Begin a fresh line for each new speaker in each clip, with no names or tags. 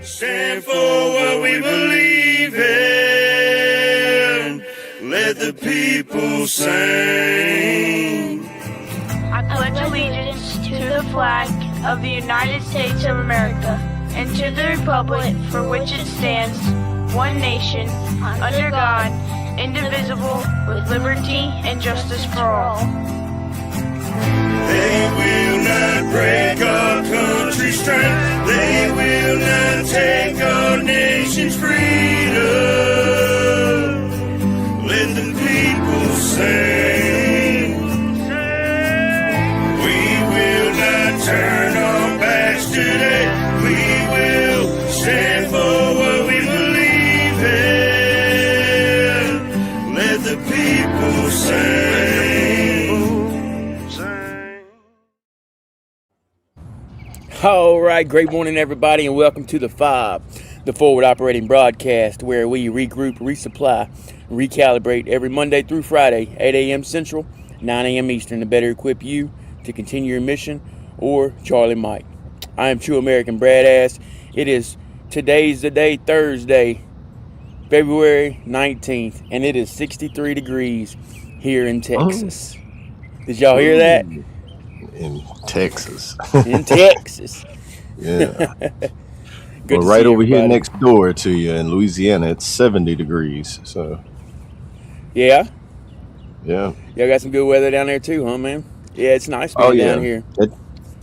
Stand for what we believe in. Let the people sing.
I pledge allegiance to the flag of the United States of America and to the republic for which it stands, one nation, under God, indivisible, with liberty and justice for all.
They will not break our country's strength. They will not take our nation's freedom. Let the people sing. We will not turn our backs today. We will stand for what we believe in. Let the people sing.
All right, great morning, everybody, and welcome to the F.O.B, the forward operating broadcast, where we regroup, resupply, recalibrate every Monday through Friday, 8 a.m. Central, 9 a.m. Eastern, to better equip you to continue your mission, or Charlie Mike. I am True American Bradass. Today's the day, Thursday, February 19th, and it is 63 degrees here in Texas. Did y'all hear that?
In Texas.
In Texas.
Yeah.
Good
Well,
to
right
see
over here
everybody.
next door to you in Louisiana, it's 70 degrees. So,
Yeah?
yeah.
Y'all got some good weather down there too, huh, man? Yeah, it's nice being down here.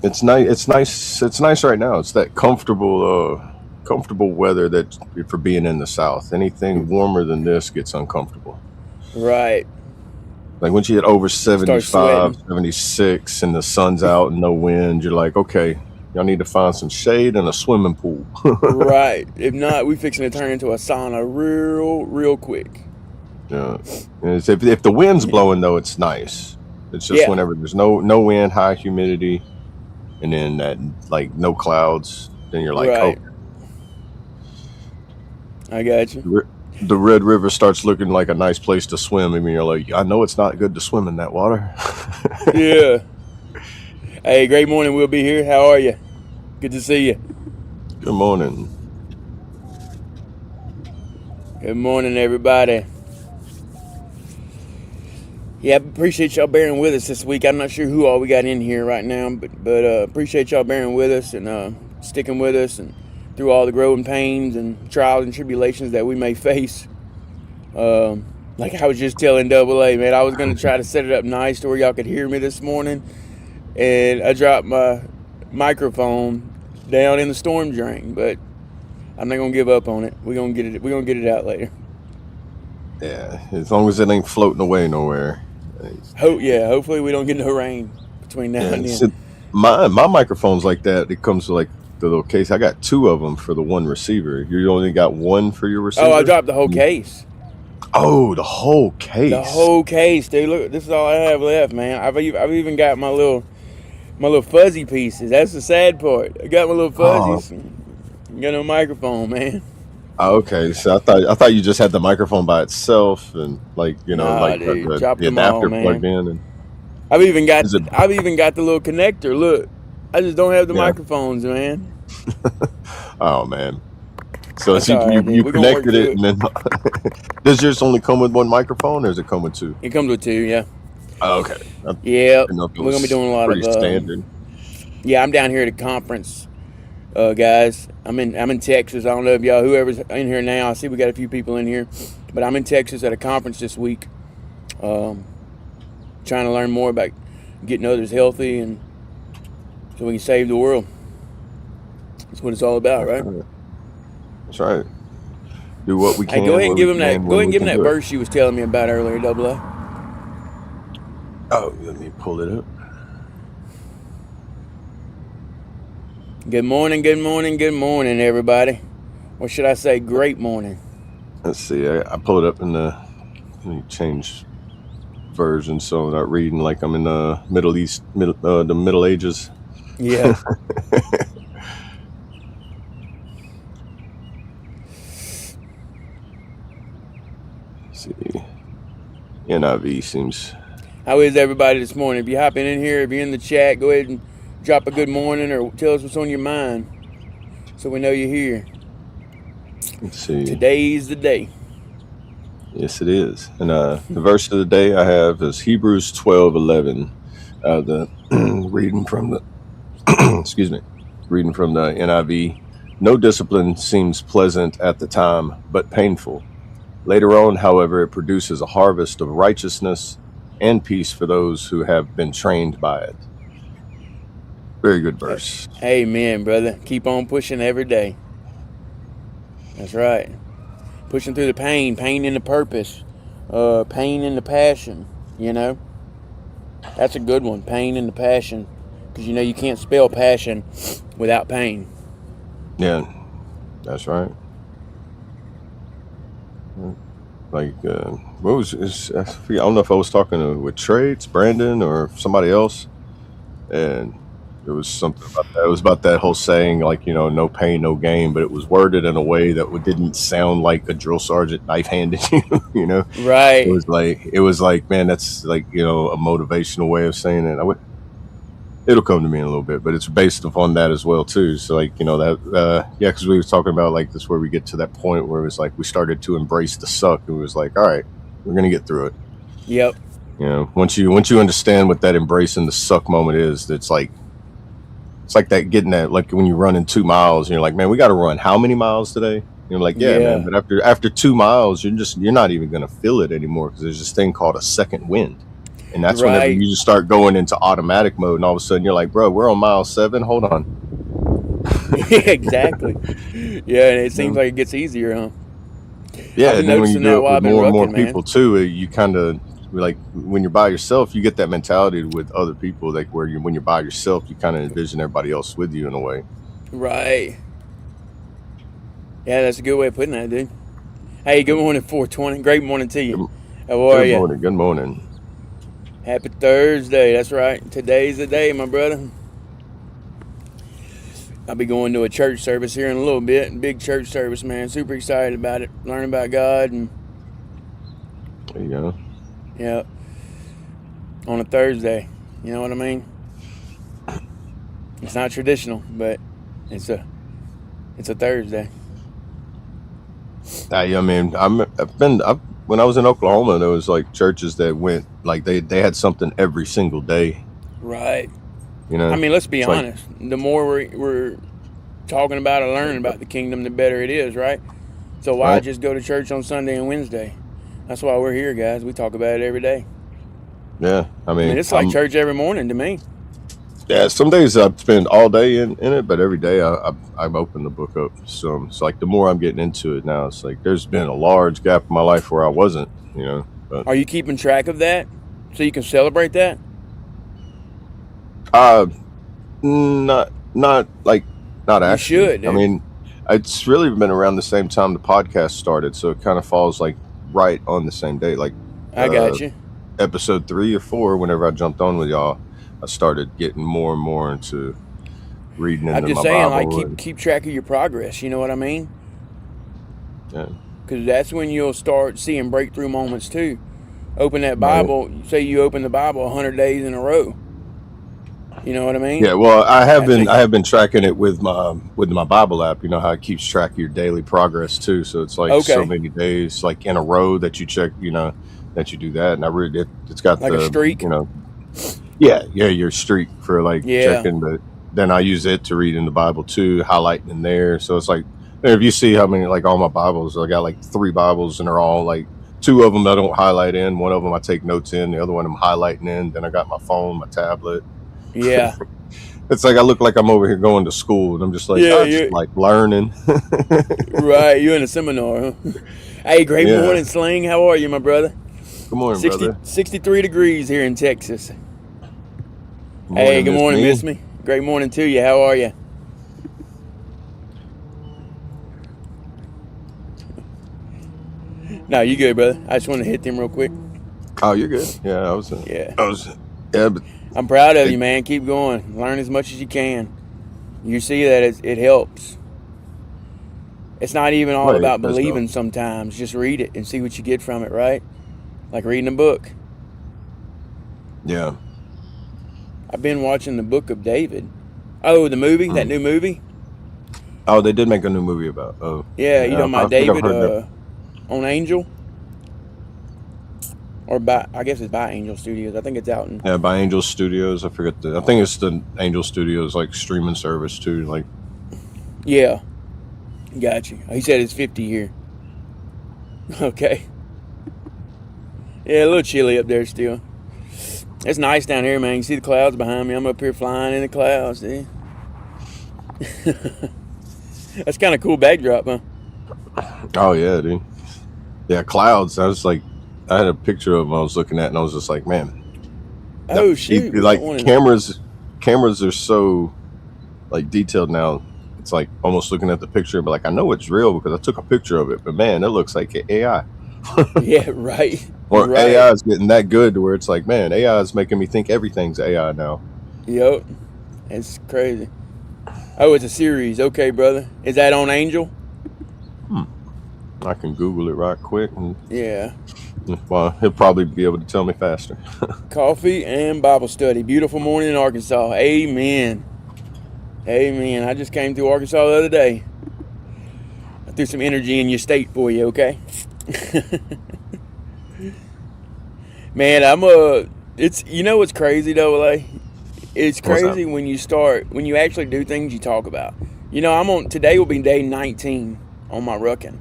It's nice. It's nice. It's nice right now. It's that comfortable weather that for being in the South. Anything warmer than this gets uncomfortable.
Right.
Like once you get over 75,
sweating.
76 and the sun's out and no wind, you're like, okay, y'all need to find some shade and a swimming pool.
Right. If not, we fixing to turn into a sauna real quick.
Yeah. And if the wind's blowing though, it's nice. It's just
Yeah.
whenever there's no wind, high humidity, and then that like no clouds, then you're like,
Right.
oh,
I got you.
the Red River starts looking like a nice place to swim. I mean, you're like, I know it's not good to swim in that water.
Yeah. Hey, great morning. We'll be here. How are you? Good to see you.
Good morning.
Good morning, everybody. Yeah, appreciate y'all bearing with us this week. I'm not sure who all we got in here right now, but appreciate y'all bearing with us and sticking with us and through all the growing pains and trials and tribulations that we may face. Like I was just telling Double A, man, I was going to try to set it up nice to where y'all could hear me this morning, and I dropped my microphone down in the storm drain, but I'm not going to give up on it. We're going to get it out later.
Yeah, as long as it ain't floating away nowhere.
Hopefully we don't get no rain between now and then.
So my microphone's like that. It comes with like the little case. I got two of them for the one receiver. You only got one for your receiver?
Oh, I dropped the whole case.
Oh, the whole case.
The whole case, dude. Look, this is all I have left, man. I've even got my little fuzzy pieces. That's the sad part. I got my little fuzzies. Got no microphone, man.
Oh, okay, so I thought you just had the microphone by itself and like dude,
dropped
the
them all,
adapter
man.
plugged in. And
I've even got the little connector. Look, I just don't have the microphones, man.
Oh man. So
That's all right,
you
dude. We're gonna work
connected it,
through
and then does yours only come with one microphone, or does it come with two?
It comes with two, yeah.
Oh, okay.
Yeah,
Didn't know if it
we're gonna be
was
doing a lot
pretty
of
standard.
Yeah, I'm down here at a conference, guys. I'm in Texas. I don't know if y'all, whoever's in here now, I see we got a few people in here, but I'm in Texas at a conference this week, trying to learn more about getting others healthy and so we can save the world. That's what it's all about, right?
That's right. Do what we can.
Hey, go ahead and give him that.
when
Go ahead and
we
give him
can
that
do it.
verse you was telling me about earlier, Double A.
Oh, let me pull it up.
Good morning, good morning, good morning, everybody. Or should I say, great morning?
Let's see. I pull it up in the. Let me change version so I'm not reading like I'm in the Middle East, the Middle Ages.
Yeah.
Let's see. NIV seems.
How is everybody this morning? If you're hopping in here, if you're in the chat, go ahead and drop a good morning or tell us what's on your mind so we know you're here.
Let's see.
Today's the day.
Yes, it is. And the verse of the day I have is Hebrews 12:11. The reading from the excuse me, reading from the NIV. No discipline seems pleasant at the time, but painful. Later on, however, it produces a harvest of righteousness and peace for those who have been trained by it. Very good verse.
Amen, brother. Keep on pushing every day. That's right. Pushing through the pain into purpose, pain into passion, you know. That's a good one, pain into passion. Because, you know, you can't spell passion without pain.
Yeah, that's right. Like, what was this? I don't know if I was talking with Trades, Brandon, or somebody else. And it was something about that. It was about that whole saying, like, you know, no pain, no gain, but it was worded in a way that didn't sound like a drill sergeant knife-handed you, you know?
Right.
It was like, man, that's like, you know, a motivational way of saying it. It'll come to me in a little bit, but it's based upon that as well, too. So, like, you know, that, yeah, because we were talking about, like, this where we get to that point where it was like we started to embrace the suck. It was like, all right, we're going to get through it.
Yep.
You know, once you understand what that embracing the suck moment is, it's like that getting that, like when you run in 2 miles and you're like, man, we got to run how many miles today? You're like, yeah, man. But after 2 miles, you're not even going to feel it anymore because there's this thing called a second wind. And that's whenever you just start going into automatic mode and all of a sudden you're like, bro, we're on mile 7. Hold on.
Exactly. Yeah, and it seems like it gets easier, huh?
Yeah, and then when you do it with more and more people too, you kind of, like, when you're by yourself, you get that mentality with other people, like where when you're by yourself, you kind of envision everybody else with you in a way.
Right. Yeah, that's a good way of putting that, dude. Hey, good morning, 420. Great morning to you. How are you?
Good morning.
Happy Thursday. That's right. Today's the day, my brother. I'll be going to a church service here in a little bit. Big church service, man. Super excited about it. Learning about God. And
there you go.
Yeah. On a Thursday. You know what I mean? It's not traditional, but it's a Thursday.
I mean, when I was in Oklahoma, there was like churches that went, like they had something every single day.
Right.
You know,
I mean, let's be honest. The more we're talking about and learning about the kingdom, the better it is, right? So why just go to church on Sunday and Wednesday? That's why we're here, guys. We talk about it every day.
Yeah, I mean
it's like church every morning to me.
Yeah, some days I spend all day in it, but every day I've opened the book up. So it's like the more I'm getting into it now, it's like there's been a large gap in my life where I wasn't, you know. But,
are you keeping track of that so you can celebrate that?
Not actually.
You should, dude.
I mean, it's really been around the same time the podcast started, so it kind of falls like right on the same day. Like
I got you.
Episode 3 or 4, whenever I jumped on with y'all, I started getting more and more into reading into my Bible. I'm just saying,
like, keep track of your progress. You know what I mean?
Yeah.
Because that's when you'll start seeing breakthrough moments too. Open that Bible. Right. Say you open the Bible 100 days in a row. You know what I mean?
Yeah. Well, I have been tracking it with my Bible app. You know how it keeps track of your daily progress too. So it's like so many days, like in a row that you check. You know that you do that, and I really it's got like a streak. You know. Yeah, your streak for checking, but then I use it to read in the Bible too, highlighting in there. So it's like, if you see how many, like all my Bibles, I got like 3 Bibles and they're all like 2 of them I don't highlight in, 1 of them I take notes in, the other one I'm highlighting in. Then I got my phone, my tablet.
Yeah.
It's like I look like I'm over here going to school and I'm just like, just like learning.
Right, you in a seminar, huh? Hey, great morning, Sling. How are you, my brother?
Good morning, brother.
63 degrees here in Texas.
Morning,
hey, good morning, Miss Me. Great morning to you. How are you? No, you good, brother. I just want to hit them real quick.
Oh, you're good. Yeah, but
I'm proud of you, man. Keep going. Learn as much as you can. You see that it helps. It's not even all about believing sometimes. Just read it and see what you get from it, right? Like reading a book.
Yeah.
I've been watching the Book of David. Oh, the movie, that new movie.
Oh, they did make a new movie about. Oh,
Yeah, you talking
I
about
think I've
David
heard that.
on Angel, or I guess it's by Angel Studios. I think it's out in.
Yeah, by Angel Studios. I forget I think it's the Angel Studios like streaming service too. Like,
Yeah, got you. He said it's 50 here. Okay. Yeah, a little chilly up there still. It's nice down here, man. You see the clouds behind me. I'm up here flying in the clouds, dude. That's kind of cool backdrop, huh?
oh yeah, dude. Yeah, clouds. I was like, I had a picture of them I was looking at, and I was just like, man.
Oh shoot!
Like cameras are so like detailed now. It's like almost looking at the picture, but like I know it's real because I took a picture of it. But man, it looks like AI.
Yeah, right.
Or
right.
AI is getting that good to where it's like, man, AI is making me think everything's AI now.
Yep, it's crazy. Oh, it's a series. Okay, brother. Is that on Angel?
I can Google it right quick, and
Yeah.
well, he'll probably be able to tell me faster.
Coffee and Bible study. Beautiful morning in Arkansas. Amen. Amen. I just came through Arkansas the other day. I threw some energy in your state for you, okay? Man, it's, you know what's crazy though, LA? It's crazy when you actually do things you talk about. You know, today will be day 19 on my rucking.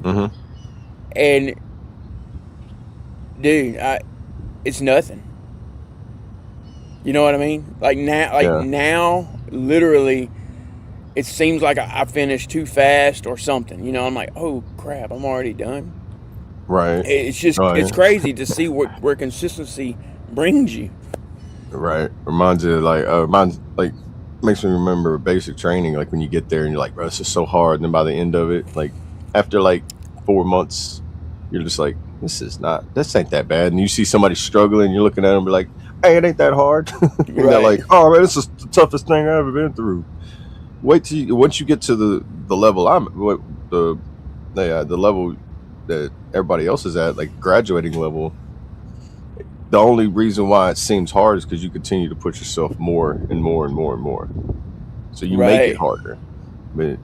Mm-hmm.
And dude, it's nothing. You know what I mean? Like now, literally, it seems like I finished too fast or something. You know, I'm like, oh crap, I'm already done.
Right.
It's just it's crazy to see where consistency brings you.
Right. Reminds you makes me remember basic training. Like when you get there and you're like, bro, this is so hard. And then by the end of it, like after like 4 months, you're just like, this ain't that bad. And you see somebody struggling, you're looking at them, be like, hey, it ain't that hard. And they're like, oh man, this is the toughest thing I've ever been through. Wait till once you get to the level the level that everybody else is at, like graduating level. The only reason why it seems hard is because you continue to put yourself more and more and more and more. So you make it harder. But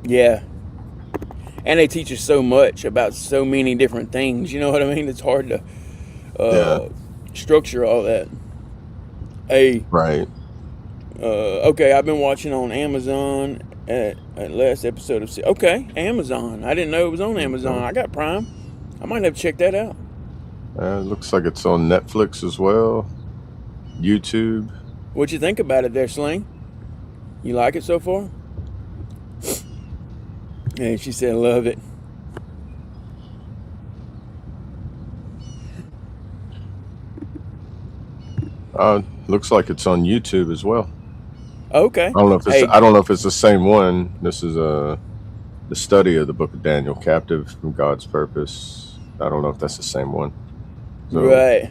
yeah. And they teach us so much about so many different things. You know what I mean? It's hard to structure all that.
Right.
Okay, I've been watching on Amazon at last episode of... Okay, Amazon. I didn't know it was on Amazon. I got Prime. I might have to check that out.
It looks like it's on Netflix as well. YouTube.
What you think about it there, Sling? You like it so far? Yeah, she said love it.
Looks like it's on YouTube as well.
Okay.
I don't know if it's the same one. This is the study of the book of Daniel, captive from God's purpose. I don't know if that's the same one. So,
right.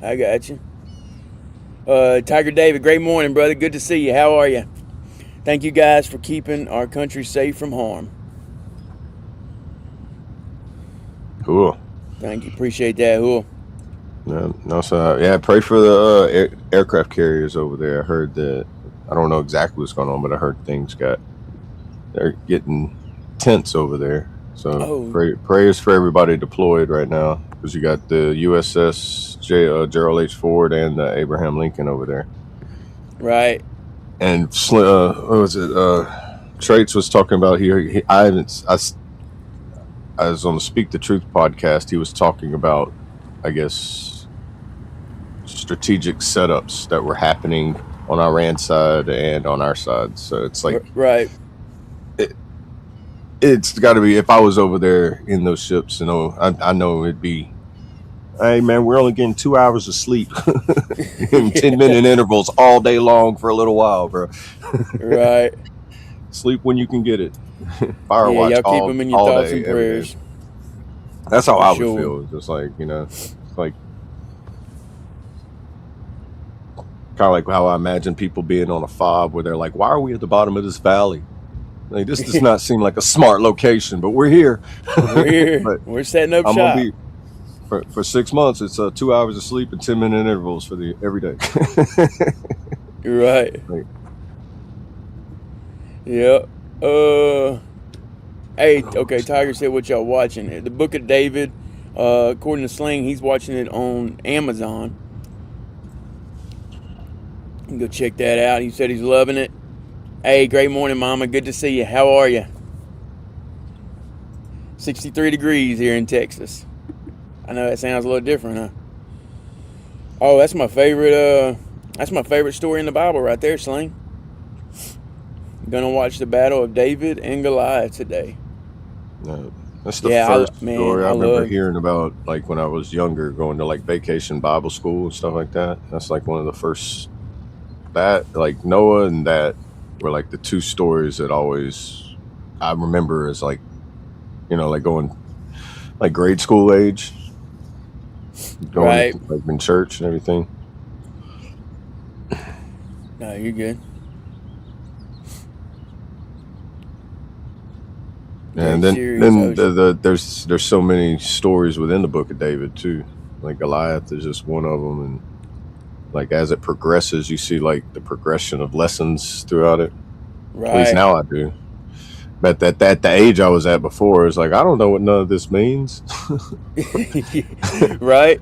I got you. Tiger David, great morning, brother. Good to see you. How are you? Thank you guys for keeping our country safe from harm.
Cool.
Thank you. Appreciate that. Cool.
Pray for the aircraft carriers over there. I heard that, I don't know exactly what's going on, but I heard they're getting tense over there. So prayers for everybody deployed right now, because you got the USS Gerald H. Ford and the Abraham Lincoln over there.
Right.
And what was it? Traits was talking about here. I was on the Speak the Truth podcast. He was talking about, I guess, strategic setups that were happening on Iran's side and on our side. So it's like,
right.
It's got to be, if I was over there in those ships, you know, I know it'd be, hey man, we're only getting 2 hours of sleep in 10-minute intervals all day long for a little while, bro.
Right.
Sleep when you can get it. Fire watch
y'all keep them in your thoughts and prayers.
That's how I would feel. Just like, you know, like kind of like how I imagine people being on a FOB where they're like, why are we at the bottom of this valley? Like, this does not seem like a smart location, but we're here.
We're here. We're setting up shop.
Gonna be, for 6 months, it's 2 hours of sleep and 10-minute intervals for every day.
Right.
Like,
Yeah. Hey, okay, Tiger said what y'all watching. The Book of David, according to Sling, he's watching it on Amazon. You can go check that out. He said he's loving it. Hey, great morning, Mama. Good to see you. How are you? 63 degrees here in Texas. I know that sounds a little different, huh? Oh, that's my favorite story in the Bible right there, Sling. I'm gonna watch the Battle of David and Goliath today.
That's the first story I remember hearing about, like when I was younger, going to like vacation Bible school and stuff like that. That's like one of the first, that like Noah and that were like the two stories that I remember as like, like going like grade school age, going to, like in church and everything.
No, you're good.
And then there's so many stories within the Book of David too. Like Goliath is just one of them, and like as it progresses, you see like the progression of lessons throughout it. Right. At least now I do. But at the age I was at before, it's like I don't know what none of this means.
Right.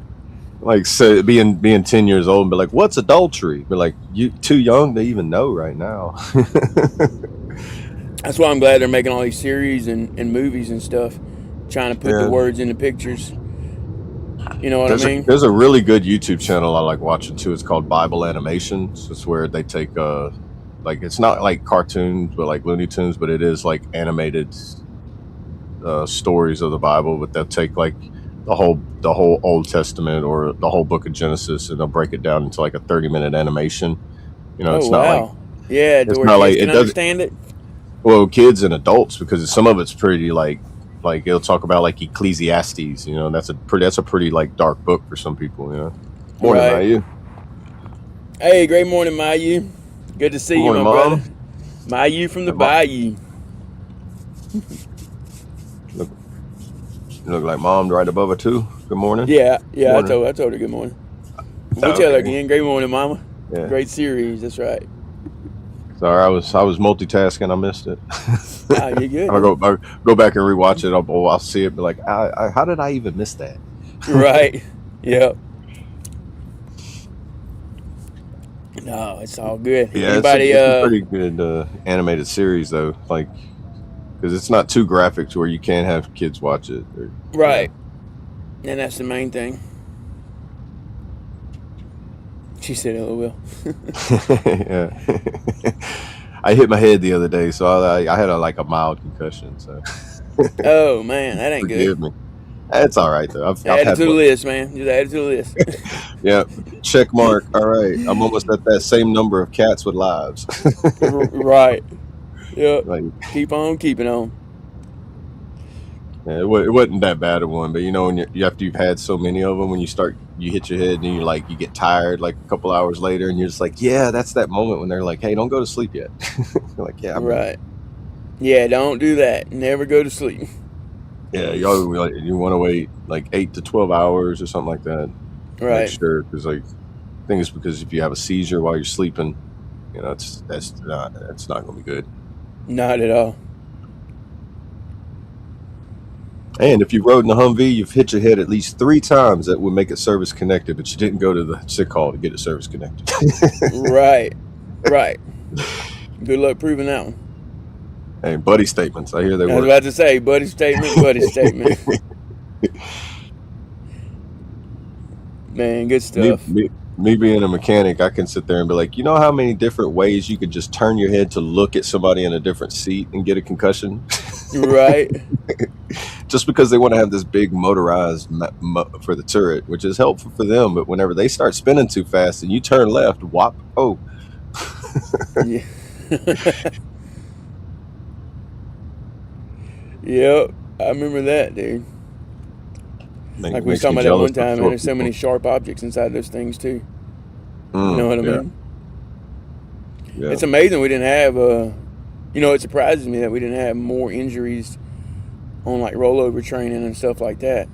Like so being 10 years old and be like, what's adultery? Be like, you too young to even know right now.
That's why I'm glad they're making all these series and movies and stuff, trying to put the words into pictures. You know what I mean?
There's a really good YouTube channel I like watching too. It's called Bible Animations. It's where they take like it's not like cartoons, but like Looney Tunes, but it is like animated stories of the Bible. But they'll take like the whole Old Testament or the whole book of Genesis, and they'll break it down into like a 30-minute animation. It's not like
it's not like it doesn't understand it.
Well, kids and adults, because some of it's pretty like it'll talk about like Ecclesiastes, that's a pretty like dark book for some people, Morning, Mayu.
Hey, great morning, Mayu. Good to see you, my brother. Mayu from the Bayou.
Look like Mom right above her too. Good morning.
Yeah. Morning. I told her good morning. We'll tell her again. Great morning, Mama.
Yeah.
Great series. That's right.
Sorry, I was multitasking. I missed it.
You're good.
I'll go back and rewatch it. I'll see it. Be like, how did I even miss that?
Right. Yep. No, it's all good.
Yeah, it's a pretty good animated series though. Like, because it's not too graphic to where you can't have kids watch it.
Right. And that's the main thing. She said LOL.
Yeah. I hit my head the other day, so I had a mild concussion. So.
Oh man, that ain't
Forgive
good.
me. That's all right though.
Add it to the list, man. Just add it to the list.
Yeah. Check mark. All right. I'm almost at that same number of cats with lives.
Right. Yep.
Like,
keep on keeping on.
Yeah, it wasn't that bad of one, but when after you've had so many of them, when you hit your head and you get tired like a couple hours later, and you're just like, yeah, that's that moment when they're like, hey, don't go to sleep yet. You're like, yeah,
right. Yeah, don't do that. Never go to sleep.
Yeah, you want to wait like 8 to 12 hours or something like that.
Right.
Make sure, because I think it's because if you have a seizure while you're sleeping, that's not going to be good.
Not at all.
And if you rode in the Humvee, you've hit your head at least 3 times, that would make it service connected, but you didn't go to the sick hall to get it service connected.
Right. Good luck proving that one.
Hey, buddy statements. I hear they
I was about to say, buddy statement. Man, good stuff.
Me being a mechanic, I can sit there and be like, you know how many different ways you could just turn your head to look at somebody in a different seat and get a concussion?
Right.
Just because they want to have this big motorized for the turret, which is helpful for them, but whenever they start spinning too fast and you turn left, whop, oh.
Yeah. Yep, I remember that, dude. Like we were talking about that one time, and there's so many sharp objects inside those things too. You know what I mean? Yeah. It's amazing we didn't have. It surprises me that we didn't have more injuries on like rollover training and stuff like that.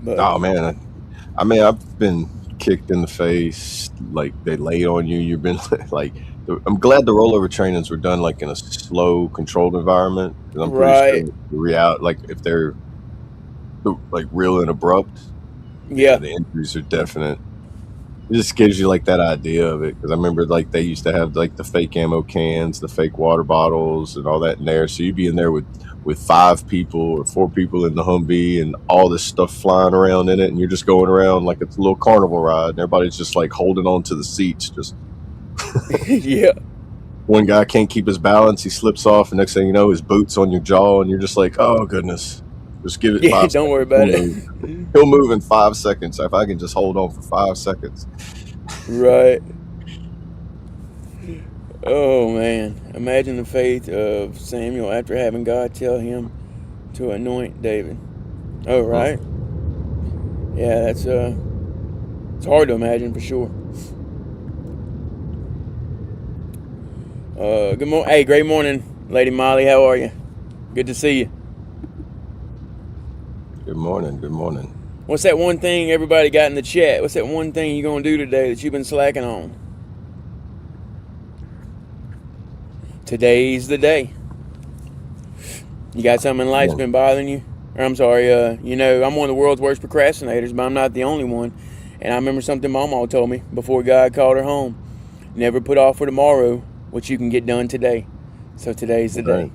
But
oh man, I mean, I've been kicked in the face, like they laid on you. You've been like, I'm glad the rollover trainings were done like in a slow, controlled environment. Because I'm pretty sure the reality, like if they're like real and abrupt, the injuries are definite. It just gives you like that idea of it, because I remember like they used to have like the fake ammo cans, the fake water bottles, and all that in there. So you'd be in there with 5 people or 4 people in the Humvee, and all this stuff flying around in it, and you're just going around like it's a little carnival ride, and everybody's just like holding on to the seats, just
yeah.
One guy can't keep his balance, he slips off, and next thing you know, his boot's on your jaw, and you're just like, oh goodness. Just give it 5 seconds.
Don't worry about it.
He'll move in 5 seconds. If I can just hold on for 5 seconds.
Right. Oh, man. Imagine the faith of Samuel after having God tell him to anoint David. Oh, right. Yeah, that's it's hard to imagine for sure. Good morning. Hey, great morning, Lady Molly. How are you? Good to see you.
Good morning. Good morning.
What's that one thing everybody got in the chat? What's that one thing you're going to do today that you've been slacking on? Today's the day. You got something in life that's been bothering you? Or I'm sorry, you know, I'm one of the world's worst procrastinators, but I'm not the only one. And I remember something Mama told me before God called her home. Never put off for tomorrow what you can get done today. So today's the day.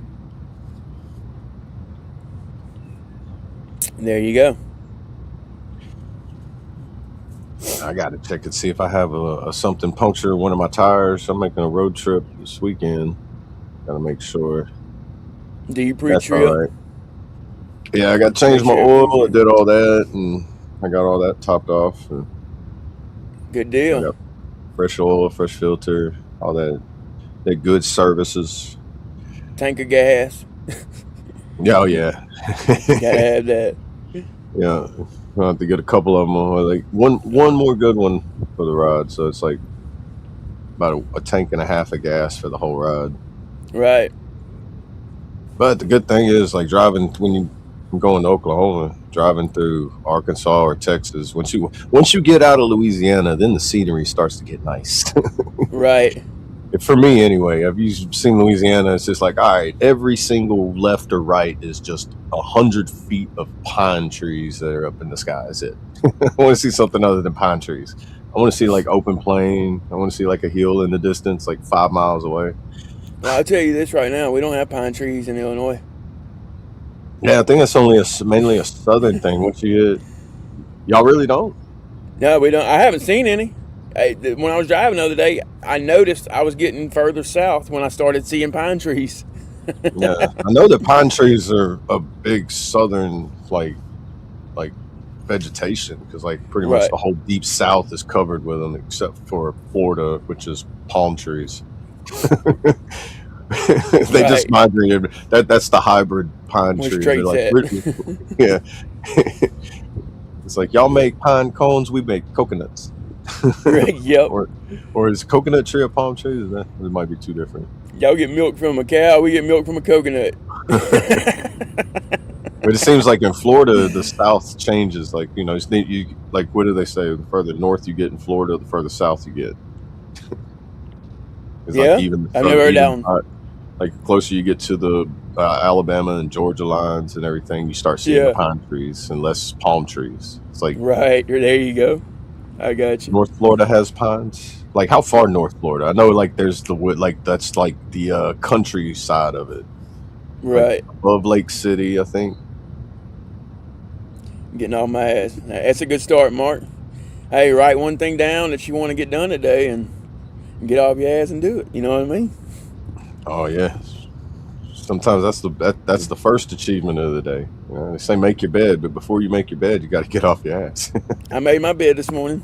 There you go.
I got to check and see if I have a something puncture one of my tires. I'm making a road trip this weekend. Got to make sure.
Do you pre-trip?
Right. Yeah, I got to change my oil. I did all that, and I got all that topped off. And
good deal.
Fresh oil, fresh filter, all that. They're good services.
Tank of gas.
Yeah, oh yeah.
Gotta have that.
Yeah, I'll have to get a couple of them. Like one more good one for the ride. So it's like about a tank and a half of gas for the whole ride.
Right.
But the good thing is, like driving when I'm going to Oklahoma, driving through Arkansas or Texas. Once you get out of Louisiana, then the scenery starts to get nice.
Right.
For me, anyway. Have you seen Louisiana? It's just like, all right, every single left or right is just 100 feet of pine trees that are up in the sky. That's it. I want to see something other than pine trees. I want to see like open plain. I want to see like a hill in the distance, like 5 miles away.
Well, I'll tell you this right now: we don't have pine trees in Illinois.
Yeah, I think that's only mainly a southern thing. Y'all really don't?
No, we don't. I haven't seen any. When I was driving the other day, I noticed I was getting further south when I started seeing pine trees.
Yeah, I know that pine trees are a big southern like vegetation, because like pretty much the whole deep south is covered with them, except for Florida, which is palm trees. They just migrated. That's the hybrid pine tree. Like, yeah. It's like, y'all make pine cones, we make coconuts.
Yep.
Or is coconut tree a palm tree? It might be 2 different.
Y'all get milk from a cow, we get milk from a coconut.
But it seems like in Florida, the south changes. Like, you know, you like, what do they say? The further north you get in Florida, the further south you get. It's
yeah,
like even
I've never heard that one.
Like the closer you get to the Alabama and Georgia lines and everything, you start seeing the pine trees and less palm trees. It's like
right there. You go. I got you.
North Florida has pines. Like how far North Florida? I know like there's the wood, like that's like the countryside of it.
Right.
Like above Lake City, I think.
Getting off my ass. That's a good start, Mark. Hey, write one thing down that you want to get done today and get off your ass and do it. You know what I mean?
Oh yeah. Sometimes that's the first achievement of the day. You know, they say make your bed, but before you make your bed, you got to get off your ass.
I made my bed this morning.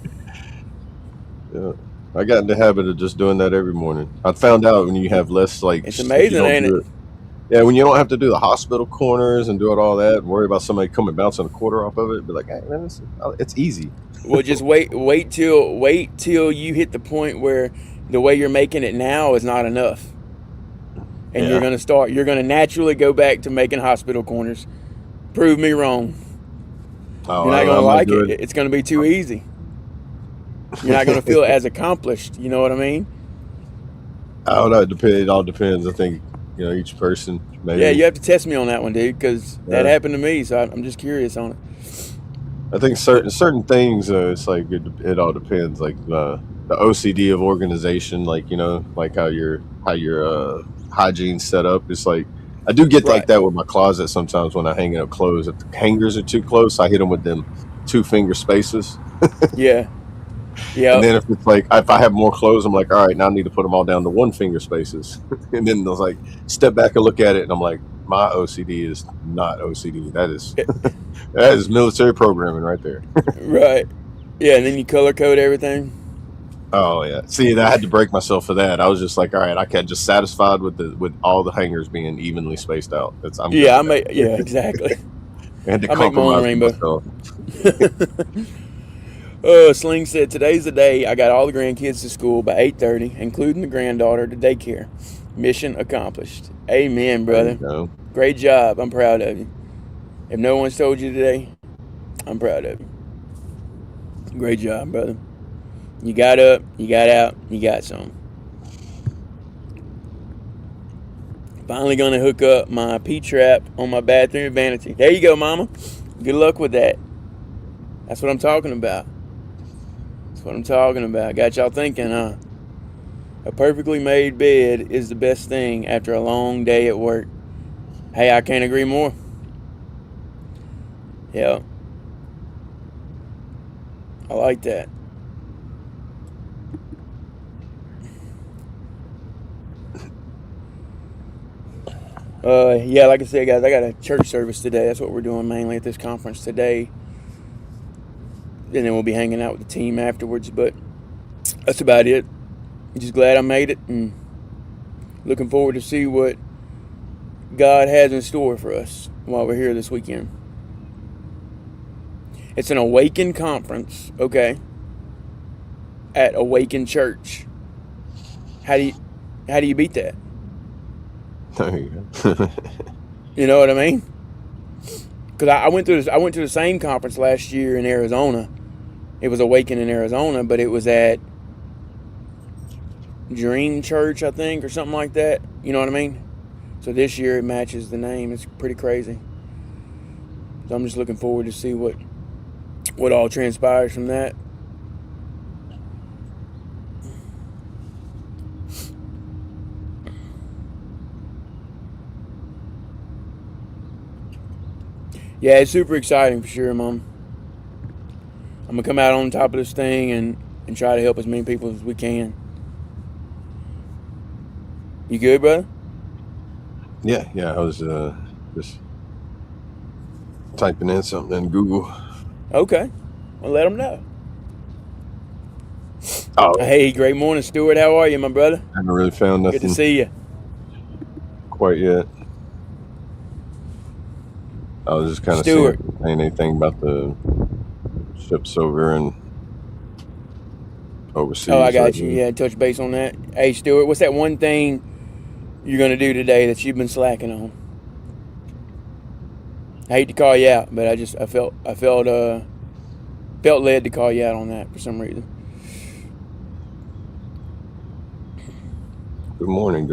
Yeah, I got in the habit of just doing that every morning. I found out when you have less like
it's amazing, ain't it?
Yeah, when you don't have to do the hospital corners and do all that, and worry about somebody coming bouncing a quarter off of it, be like, hey, man, it's easy.
Well, just wait till you hit the point where the way you're making it now is not enough. And you're going to naturally go back to making hospital corners. Prove me wrong. You're not going to like it. It's going to be too easy. You're not going to feel as accomplished. You know what I mean?
I don't know. It all depends. I think, each person maybe.
Yeah, you have to test me on that one, dude, because that happened to me. So I'm just curious on it.
I think certain things, it's like it all depends. Like the OCD of organization, like like how your hygiene's set up. It's like I do get like that with my closet sometimes when I hang up clothes. If the hangers are too close, I hit them with them 2-finger spaces.
Yeah. Yeah.
And then if it's like if I have more clothes, I'm like, all right, now I need to put them all down to 1-finger spaces. And then I was like, step back and look at it, and I'm like, my OCD is not OCD. That is military programming right there.
Right. Yeah, and then you color code everything.
Oh yeah. See, I had to break myself for that. I was just like, all right, I can't just satisfied with all the hangers being evenly spaced out.
Yeah, exactly.
I had to
I make my own rainbow. Sling said, today's the day I got all the grandkids to school by 8:30, including the granddaughter to daycare. Mission accomplished. Amen, brother. Great job. I'm proud of you. If no one's told you today, I'm proud of you. Great job, brother. You got up, you got out, you got some. Finally gonna hook up my P-trap on my bathroom vanity. There you go, mama. Good luck with that. That's what I'm talking about. Got y'all thinking, huh? A perfectly made bed is the best thing after a long day at work. Hey, I can't agree more. Yeah. I like that. Yeah, like I said, guys, I got a church service today. That's what we're doing mainly at this conference today. And then we'll be hanging out with the team afterwards. But that's about it. I'm just glad I made it and looking forward to see what God has in store for us while we're here this weekend. It's an Awaken conference, okay, at Awaken Church. How do you beat that?
There you go.
You know what I mean? Because I went to the same conference last year in Arizona. It was Awaken in Arizona, but it was at Dream Church, I think, or something like that. You know what I mean? So this year it matches the name. It's pretty crazy. So I'm just looking forward to see what all transpires from that. Yeah, it's super exciting for sure, Mom. I'm going to come out on top of this thing and try to help as many people as we can. You good, brother?
Yeah, I was just typing in something in Google.
Okay. Well, let them know.
Oh.
Hey, great morning, Stuart. How are you, my brother?
I haven't really found nothing.
Good to see you.
Quite yet. I was just kind of seeing anything about the ships over and overseas.
Oh, I got you. Yeah, touch base on that. Hey, Stuart, what's that one thing you're going to do today that you've been slacking on? I hate to call you out, but I felt led to call you out on that for some reason.
Good morning.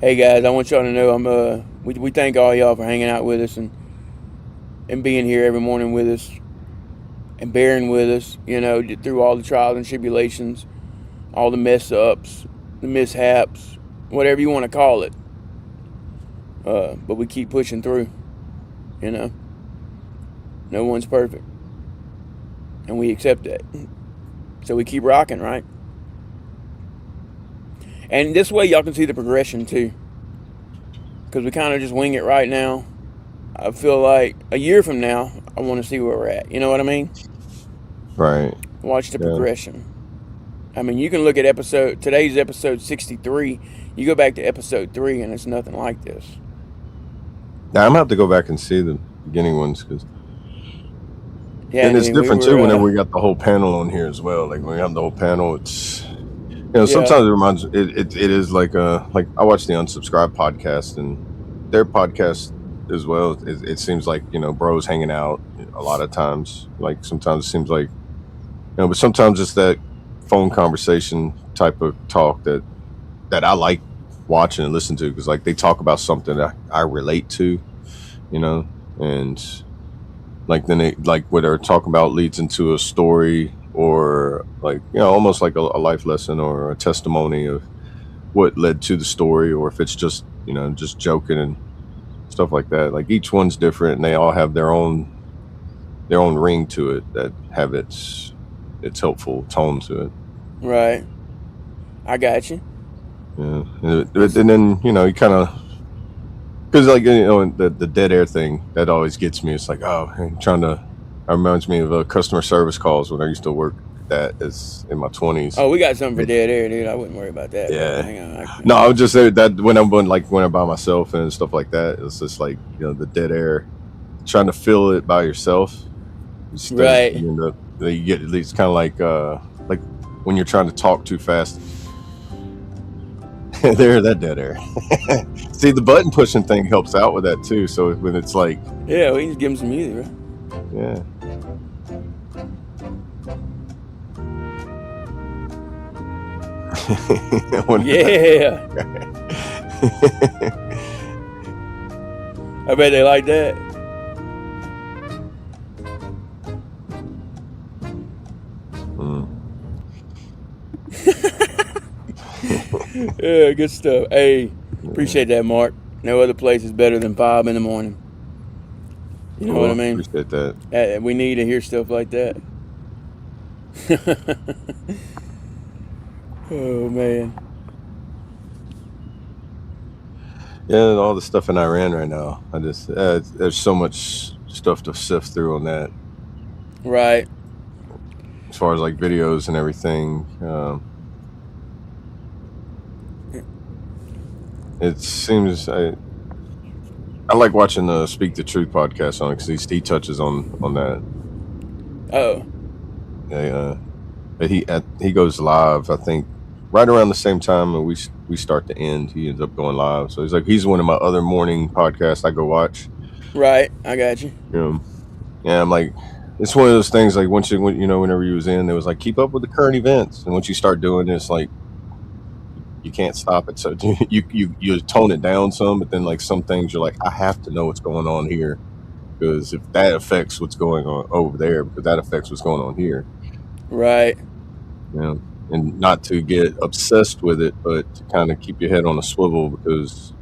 Hey guys, I want y'all to know we thank all y'all for hanging out with us and being here every morning with us and bearing with us, through all the trials and tribulations, all the mess ups, the mishaps, whatever you want to call it. But we keep pushing through, No one's perfect. And we accept that. So we keep rocking, right? And this way y'all can see the progression too. Because we kind of just wing it right now. I feel like a year from now, I want to see where we're at. You know what I mean?
Right.
Watch the progression. I mean, you can look at today's episode 63. You go back to episode 3 and it's nothing like this.
Now, I'm going to have to go back and see the beginning ones.
Yeah,
and it's different too whenever we got the whole panel on here as well. Like when we have the whole panel, it's Sometimes it reminds it is like I watch the Unsubscribed podcast, and their podcast as well. It seems like bros hanging out a lot of times. Like sometimes it seems like but sometimes it's that phone conversation type of talk that I like watching and listen to, because like they talk about something that I relate to, and like then they like what they're talking about leads into a story, or like almost like a life lesson or a testimony of what led to the story, or if it's just just joking and stuff like that. Like each one's different, and they all have their own ring to it that have its helpful tone to it.
Right. I got you.
Yeah, and then you kind of, because like the dead air thing that always gets me. It's like, oh, it reminds me of customer service calls when I used to work that as in my 20s.
Oh, we got something for dead air, dude. I wouldn't worry about that.
Yeah.
Hang on.
No, I would just say that when I'm by myself and stuff like that, it's just like the dead air, trying to fill it by yourself.
Right.
You get at least kind of like when you're trying to talk too fast. There, that dead air. See, the button pushing thing helps out with that too. So when it's like,
yeah, we can just give him some music, right?
Yeah.
Yeah. I bet they like that. Yeah, good stuff. Hey, appreciate that, Mark. No other place is better than F.O.B in the morning. You know what I mean?
Appreciate that.
We need to hear stuff like that. Oh, man.
Yeah, and all the stuff in Iran right now. I just there's so much stuff to sift through on that.
Right.
As far as like videos and everything. It seems I like watching the Speak the Truth podcast on it, because he touches on that.
Oh.
Yeah. He goes live, I think, right around the same time when we start to end. He ends up going live. So he's one of my other morning podcasts I go watch.
Right. I got you.
Yeah. I'm like, it's one of those things like whenever you was in, it was like keep up with the current events, and once you start doing this, like, you can't stop it. So you tone it down some, but then like some things you're like, I have to know what's going on here, because if that affects what's going on over there, because that affects what's going on here.
Right.
Yeah. And not to get obsessed with it, but to kind of keep your head on a swivel, because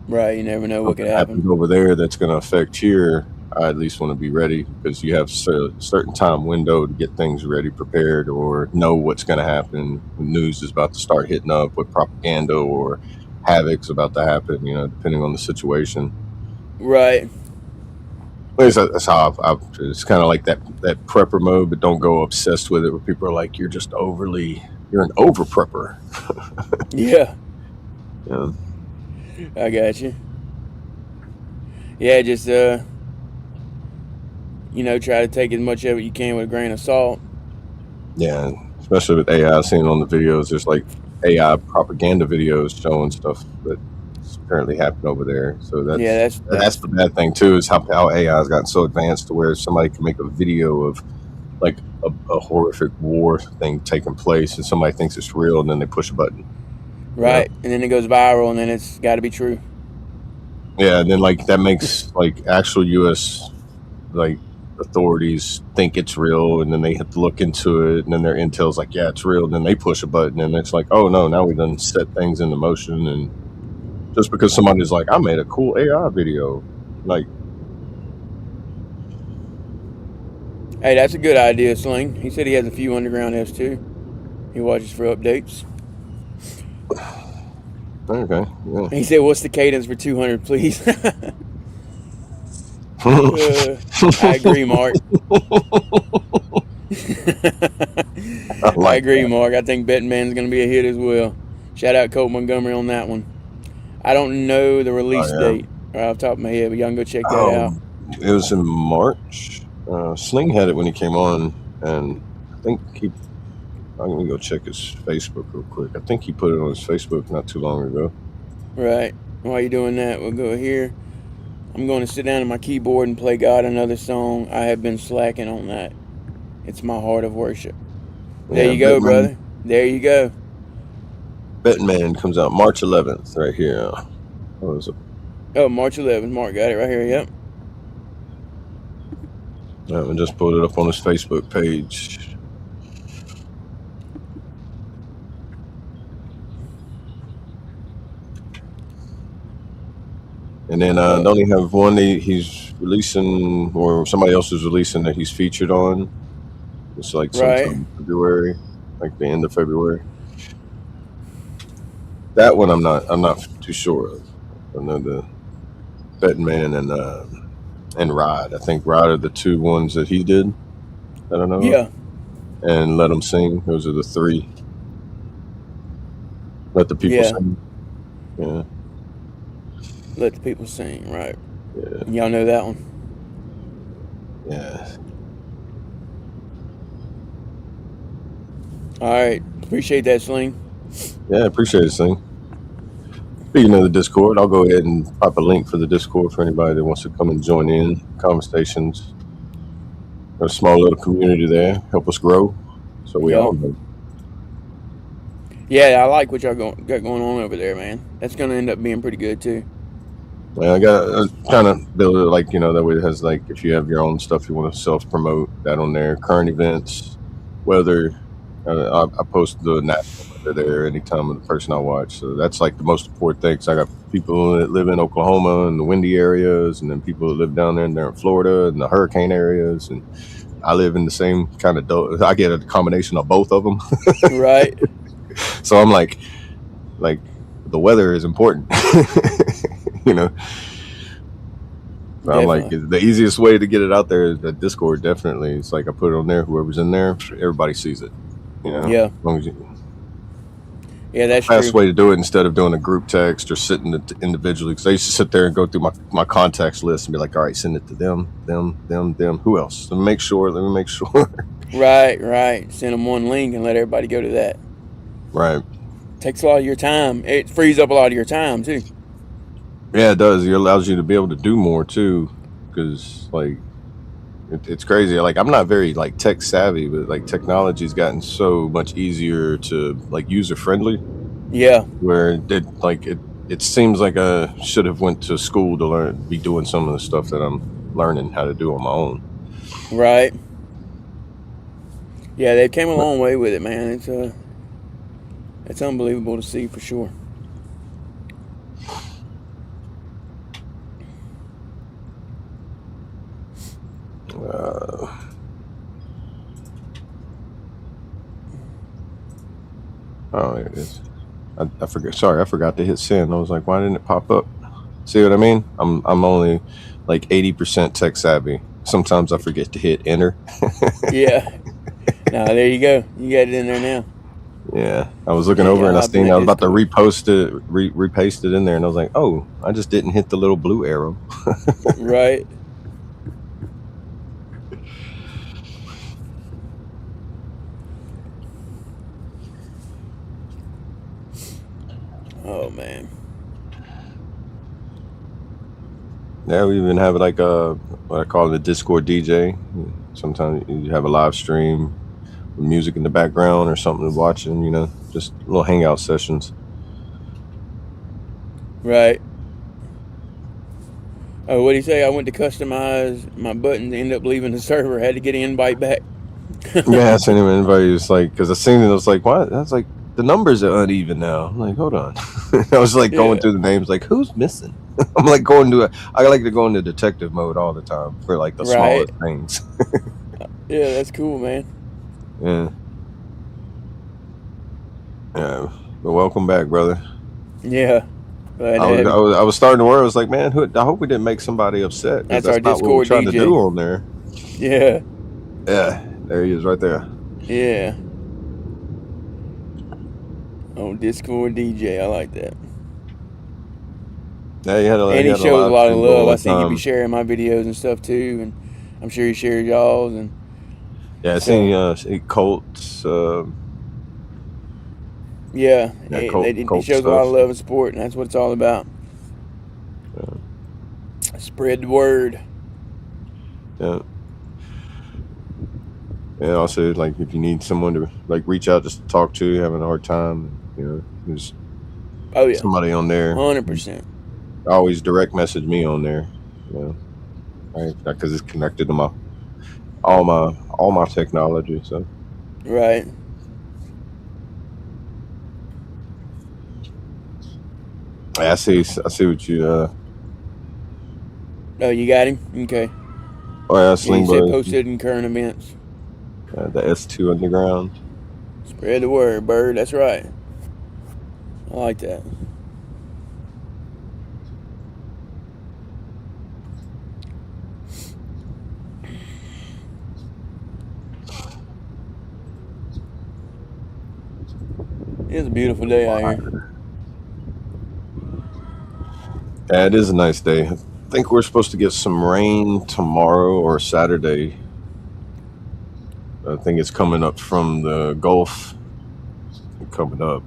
right, you never know what could happen
over there that's going to affect here. I at least want to be ready, because you have a certain time window to get things ready, prepared, or know what's going to happen. When news is about to start hitting up, what propaganda or havoc's about to happen, depending on the situation.
Right.
That's how it's kind of like that prepper mode, but don't go obsessed with it, where people are like, you're an over prepper.
Yeah.
Yeah.
I got you. Yeah, just try to take as much of it you can with a grain of salt. Yeah,
especially with AI. Seeing on the videos, there's like AI propaganda videos showing stuff that's apparently happened over there. So that's the bad thing too, is how AI has gotten so advanced to where somebody can make a video of like a horrific war thing taking place, and somebody thinks it's real, and then they push a button.
Right, and then it goes viral, and then it's got to be true.
Yeah, and then like that makes like actual U.S. like authorities think it's real, and then they have to look into it, and then their intel's like, yeah, it's real, and then they push a button, and it's like, oh no, now we done set things into motion. And just because somebody's like, I made a cool AI video, like,
hey, that's a good idea, Sling. He said he has a few underground Fs too. He watches for updates.
Okay. Yeah.
He said, what's the cadence for 200, please? I agree, Mark. I agree, Mark. I think Betting Man's going to be a hit as well. Shout out Colt Montgomery on that one. I don't know the release date right off the top of my head, but y'all can go check that out.
It was in March. Sling had it when he came on, and I think I'm gonna go check his Facebook real quick. I think he put it on his Facebook not too long ago.
Right. While you're doing that, we'll go here. I'm going to sit down at my keyboard and play God another song. I have been slacking on that. It's my heart of worship. There you go, brother. There you go.
Betting Man comes out March 11th, right here. What was it?
Oh, March 11th. Mark got it right here. Yep.
I just pulled it up on his Facebook page. And then don't he have one he's releasing, or somebody else is releasing that he's featured on? It's like sometime in February, like the end of February. That one I'm not too sure of. I know the Betting Man and Ride. I think Ride are the two ones that he did. I don't know.
Yeah.
And Let Them Sing. Those are the three. Let the People Sing. Yeah.
Let the People Sing, right.
Yeah.
Y'all know that one?
Yeah.
All right. Appreciate that, Sling.
Yeah, appreciate it, Sling. Speaking of the Discord, I'll go ahead and pop a link for the Discord for anybody that wants to come and join in conversations. Got a small little community there. Help us grow. So we all know.
Yeah, I like what y'all got going on over there, man. That's going to end up being pretty good, too.
Yeah, I got to kind of build it like, that way it has, like, if you have your own stuff you want to self-promote, that on there. Current events, weather. I post the national weather there anytime of the person I watch. So that's, like, the most important thing. 'Cause I got people that live in Oklahoma and the windy areas, and then people that live down there and they're in Florida and the hurricane areas. And I live in the same kind of I get a combination of both of them.
Right.
So I'm like the weather is important. I'm like, the easiest way to get it out there is the Discord. Definitely, it's like I put it on there. Whoever's in there, everybody sees it.
Yeah.
As long as
yeah, that's
the best
true.
way to do it instead of doing a group text or sitting it individually. Because I used to sit there and go through my contacts list and be like, all right, send it to them. Who else? Let me make sure.
Right. Send them one link and let everybody go to that.
Right.
Takes a lot of your time. It frees up a lot of your time, too.
Yeah, it does. It allows you to be able to do more, too. Because, like, it's crazy. Like, I'm not very, like, tech savvy, but, like, technology's gotten so much easier to, like, user friendly.
Yeah.
Where it seems like I should have went to school to be doing some of the stuff that I'm learning how to do on my own.
Right. Yeah, they came a long way with it, man. It's unbelievable to see for sure.
Oh, there it is. I forgot. Sorry, I forgot to hit send. I was like, why didn't it pop up? See what I mean? I'm only like 80% tech savvy. Sometimes I forget to hit enter.
Yeah. Now there you go. You got it in there now.
Yeah, I was looking over and I seen I was about to repost it, repaste it in there, and I was like, oh, I just didn't hit the little blue arrow.
Right. Oh man.
Yeah, we even have like what I call a Discord DJ. Sometimes you have a live stream with music in the background or something to watch, and just little hangout sessions.
Right. Oh, what did he say? I went to customize my button, ended up leaving the server, had to get an invite back.
Yeah, I sent him an invite. It's like, because I seen it, I was like, what? I was like, the numbers are uneven now. I'm like, hold on. I was like going through the names, like, who's missing? I'm like I like to go into detective mode all the time for like the smallest things.
Yeah, that's cool, man.
Yeah. But welcome back, brother.
Yeah.
I was starting to worry. I was like, man, I hope we didn't make somebody upset.
That's
our
not
Discord
what we're trying
to do on there.
Yeah.
Yeah, there he is right there.
Yeah. Oh, Discord DJ. I like that.
Yeah,
he shows a lot of love. I see you be sharing my videos and stuff too, and I'm sure he shares y'all's. And
yeah, I seen Colt's
Yeah,
that
it
cult
shows a lot
stuff.
of love and support, and that's what it's all about. Spread the word.
Yeah. And also, like, if you need someone to like reach out just to talk to, having a hard time, there's somebody on there.
100%.
Always direct message me on there, right? Because it's connected to all my technology. So
Right.
I see what you.
Oh, you got him. Okay.
Oh yeah,
Yeah,
Sling
you said
Buzz.
posted in current events.
The S2 Underground.
Spread the word, bird. That's right. I like that. It's a beautiful day out here.
Yeah, it is a nice day. I think we're supposed to get some rain tomorrow or Saturday. I think it's coming up from the Gulf. Coming up.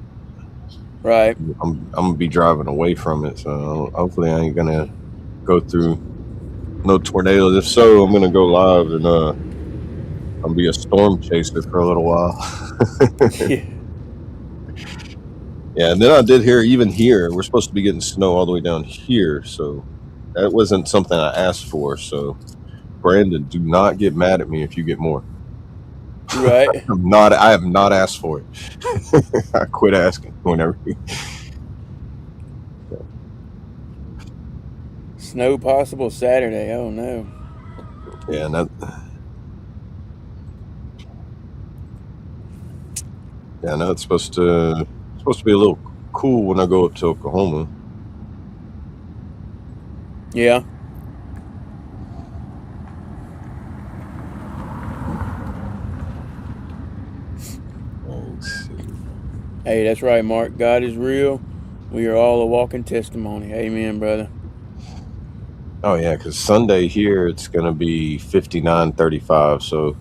Right.
I'm gonna be driving away from it, so hopefully I ain't gonna go through no tornadoes. If so, I'm gonna go live and I'll be a storm chaser for a little while. Yeah, and then I did hear, even here, we're supposed to be getting snow all the way down here, so that wasn't something I asked for. So, Brandon, do not get mad at me if you get more.
Right.
I have not asked for it. I quit asking whenever.
Snow possible Saturday. Oh no.
Yeah, and I know it's supposed to be a little cool when I go up to Oklahoma.
Yeah. Hey, that's right, Mark. God is real. We are all a walking testimony. Amen, brother.
Oh yeah, because Sunday here it's gonna be 59-35. So,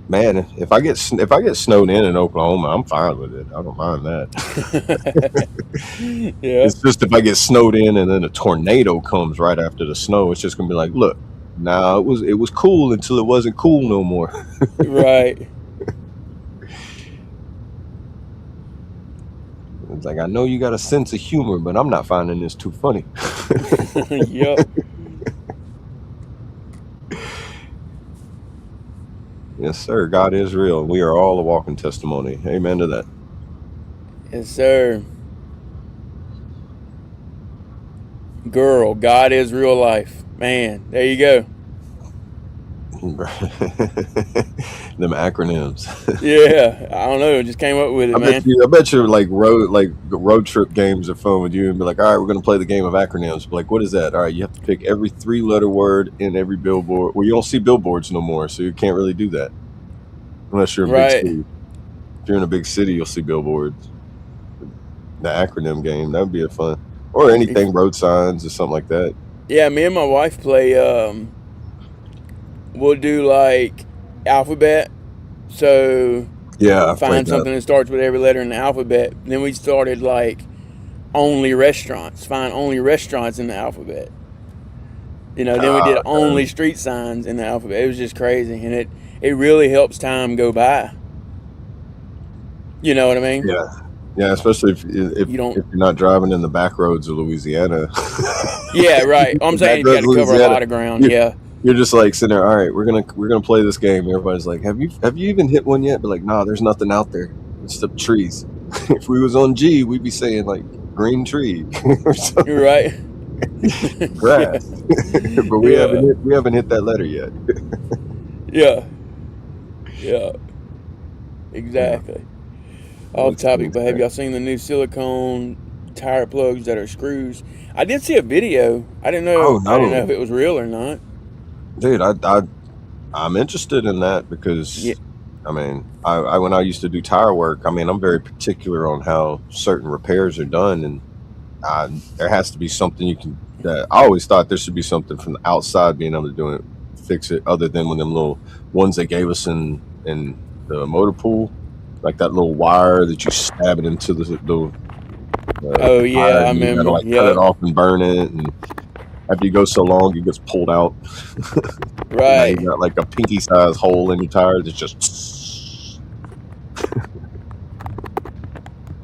man, if I get snowed in Oklahoma, I'm fine with it. I don't mind that.
Yeah.
It's just if I get snowed in and then a tornado comes right after the snow, it's just gonna be like, look, now it was cool until it wasn't cool no more.
Right.
It's like, I know you got a sense of humor, but I'm not finding this too funny.
Yep.
Yes, sir. God is real. We are all a walking testimony. Amen to that.
Yes, sir. Girl, God is real life. Man, there you go.
Them acronyms.
Yeah, I don't know. Just came up with it, man.
I bet you like road trip games are fun with you and be like, all right, we're gonna play the game of acronyms. Like, what is that? All right, you have to pick every 3-letter word in every billboard. Well, you don't see billboards no more, so you can't really do that unless you're in a big city. If you're in a big city, you'll see billboards. The acronym game, that would be a fun, or anything, road signs or something like that.
Yeah, me and my wife play. We'll do like alphabet. So
yeah,
find something that starts with every letter in the alphabet. Then we started like only restaurants. Find only restaurants in the alphabet. Then we did only street signs in the alphabet. It was just crazy, and it really helps time go by. You know what I mean?
Yeah, especially if you're not driving in the back roads of Louisiana.
Yeah, right. I'm saying you got to cover a lot of ground.
You're just like sitting there. All right, we're gonna play this game. Everybody's like, have you even hit one yet? But like, nah, there's nothing out there. It's the trees. If we was on G, we'd be saying like green tree or something.
Right.
Grass. But we haven't hit that letter yet.
Yeah. Exactly. Off topic, but have y'all seen the new silicone tire plugs that are screws? I did see a video. I didn't know. I didn't know if it was real or not.
Dude, I'm interested in that because I mean, I when I used to do tire work, I mean, I'm very particular on how certain repairs are done, and there has to be something you can. I always thought there should be something from the outside being able to fix it, other than when them little ones they gave us in the motor pool. like that little wire that you stab it into the
Oh yeah,
tire,
I
and you gotta
remember.
like cut it
Yep.
off and burn it, and after you go so long, it gets pulled out. And now you
Right.
got like a pinky size hole in your tire that's just.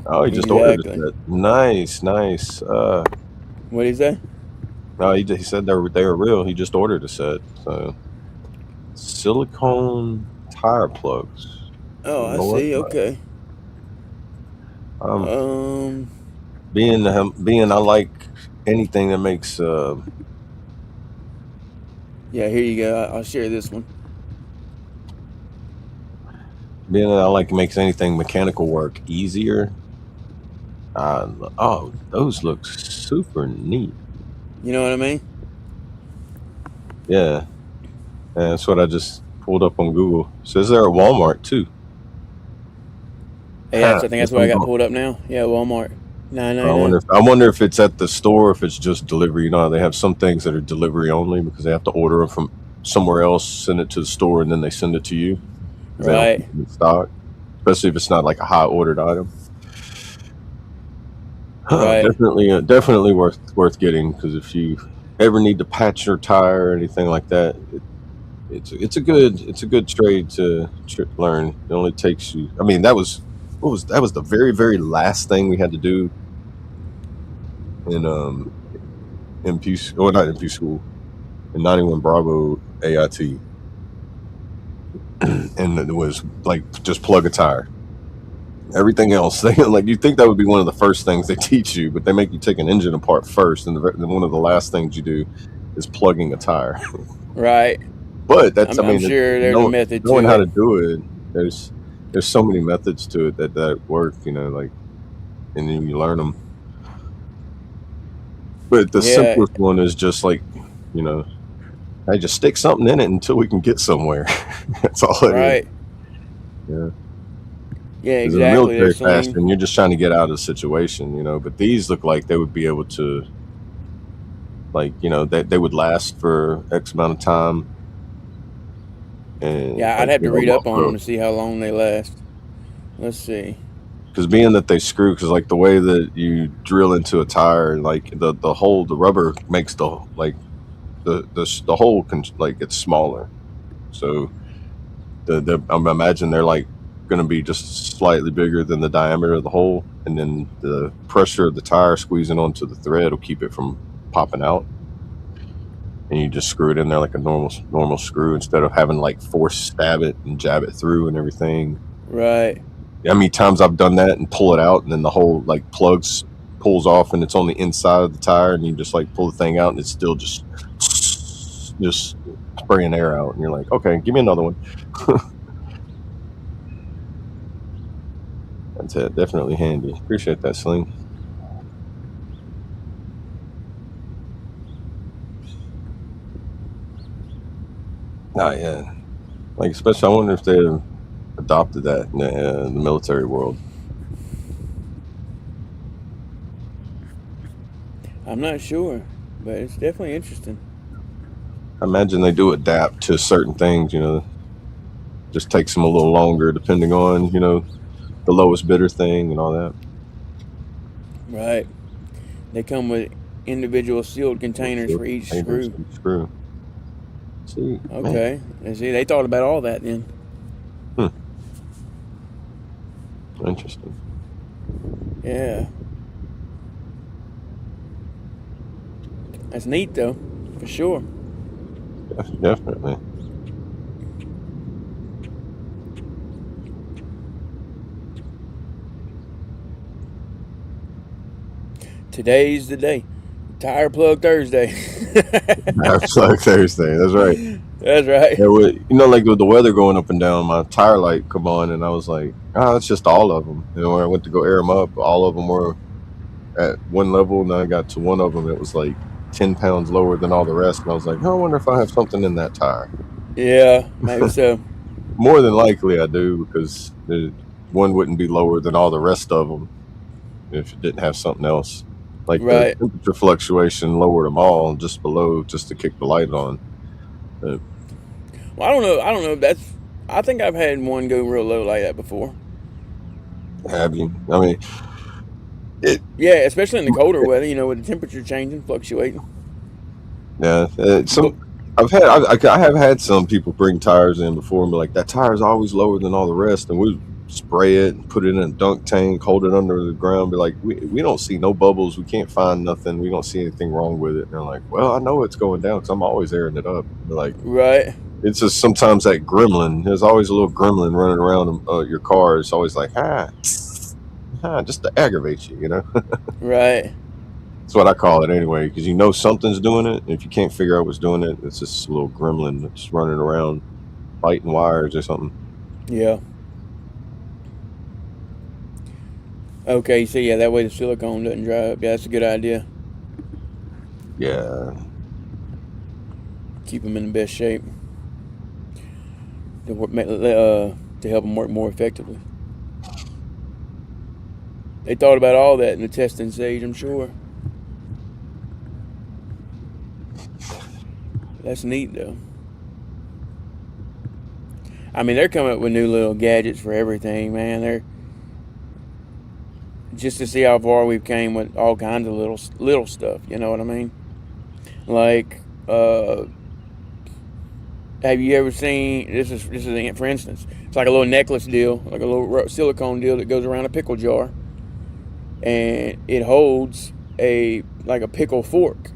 Oh, he just ordered a
Exactly.
set. Nice.
What do you say?
No, he said they were real. He just ordered a set. So silicone tire plugs.
Oh, I
No
see.
website.
Okay.
Um,
Um.
being I like anything that makes
Yeah. Here you go. I'll share this one.
being that I like makes anything mechanical work easier. Oh, those look super neat.
You know what I mean?
Yeah, that's what I just pulled up on Google. It says they're at Walmart too.
Yeah. I think
If
that's what I
I'm
got
going,
pulled up now. Yeah. Walmart.
I wonder if it's at the store, or if it's just delivery. You know, they have some things that are delivery only because they have to order them from somewhere else, send it to the store, and then they send it to you because they don't
Right.
keep it in stock. Especially if it's not like a high ordered item.
Right.
Definitely worth getting, because if you ever need to patch your tire or anything like that, it's a good trade to learn. It only takes you. I mean, that was the very very last thing we had to do in MP, or not MP school, in 91 Bravo AIT, and it was like just plug a tire. Everything else, like, you think that would be one of the first things they teach you, but they make you take an engine apart first, and then one of the last things you do is plugging a tire.
Right.
But that's,
I'm sure there's a method to
how
it.
to do it. There's so many methods to it that work, like, and then you learn them. But the
Yeah.
simplest one is just like, I just stick something in it until we can get somewhere. That's all it is.
Right.
Yeah.
Yeah.
Because in the
Exactly.
military
There's something.
fashion, you're just trying to get out of the situation, But these look like they would be able to, like, they would last for X amount of time. And
Yeah. I'd have to read up on them to see how long they last. Let's see.
Because being that they screw, because like the way that you drill into a tire, like the hole, the rubber makes the hole like it's smaller. So I'm imagine they're like going to be just slightly bigger than the diameter of the hole, and then the pressure of the tire squeezing onto the thread will keep it from popping out. And you just screw it in there like a normal screw, instead of having like force stab it and jab it through and everything.
Right.
How many times I've done that and pull it out, and then the whole like plugs pulls off, and it's on the inside of the tire, and you just like pull the thing out, and it's still just spraying air out, and you're like, okay, give me another one. That's it. Definitely handy. Appreciate that, Sling. Oh yeah, like, especially I wonder if they adopted that in the military world.
I'm not sure, but it's definitely interesting.
I imagine they do adapt to certain things, just takes them a little longer depending on, the lowest bidder thing and all that.
Right. They come with individual sealed containers for each screw.
See,
okay. And see, they thought about all that then.
Interesting.
Yeah. That's neat, though, for sure.
Definitely.
Today's the day. Tire plug Thursday.
Tire plug Thursday. That's right.
That's right.
Yeah, like with the weather going up and down, my tire light come on, and I was like, it's just all of them. When I went to go air them up, all of them were at one level, and I got to one of them, it was like 10 pounds lower than all the rest, and I was like, I wonder if I have something in that tire.
Yeah, maybe so.
More than likely I do, because one wouldn't be lower than all the rest of them if it didn't have something else. Like,
right.
The temperature fluctuation lowered them all just below, just to kick the light on.
Well, I don't know. I think I've had one go real low like that before.
Have you? I mean, it.
Yeah, especially in the colder weather, with the temperature changing, fluctuating.
Yeah,
But
I have had some people bring tires in before and be like, that tire's always lower than all the rest, and we spray it and put it in a dunk tank, hold it under the ground, be like, we don't see no bubbles, we can't find nothing, we don't see anything wrong with it. And they're like, well, I know it's going down because I'm always airing it up. They're like,
right,
it's just sometimes that gremlin. There's always a little gremlin running around your car. It's always like, just to aggravate you,
right.
That's what I call it anyway, because something's doing it. And if you can't figure out what's doing it, it's just a little gremlin that's running around fighting wires or something.
Yeah. Okay, so yeah, that way the silicone doesn't dry up. Yeah, that's a good idea.
Yeah.
Keep them in the best shape to help them work more effectively. They thought about all that in the testing stage, I'm sure. That's neat, though. I mean, they're coming up with new little gadgets for everything, man. They're just to see how far we've came with all kinds of little stuff. You know what I mean? Like, have you ever seen this? Is for instance, it's like a little necklace deal, like a little silicone deal that goes around a pickle jar, and it holds a pickle fork.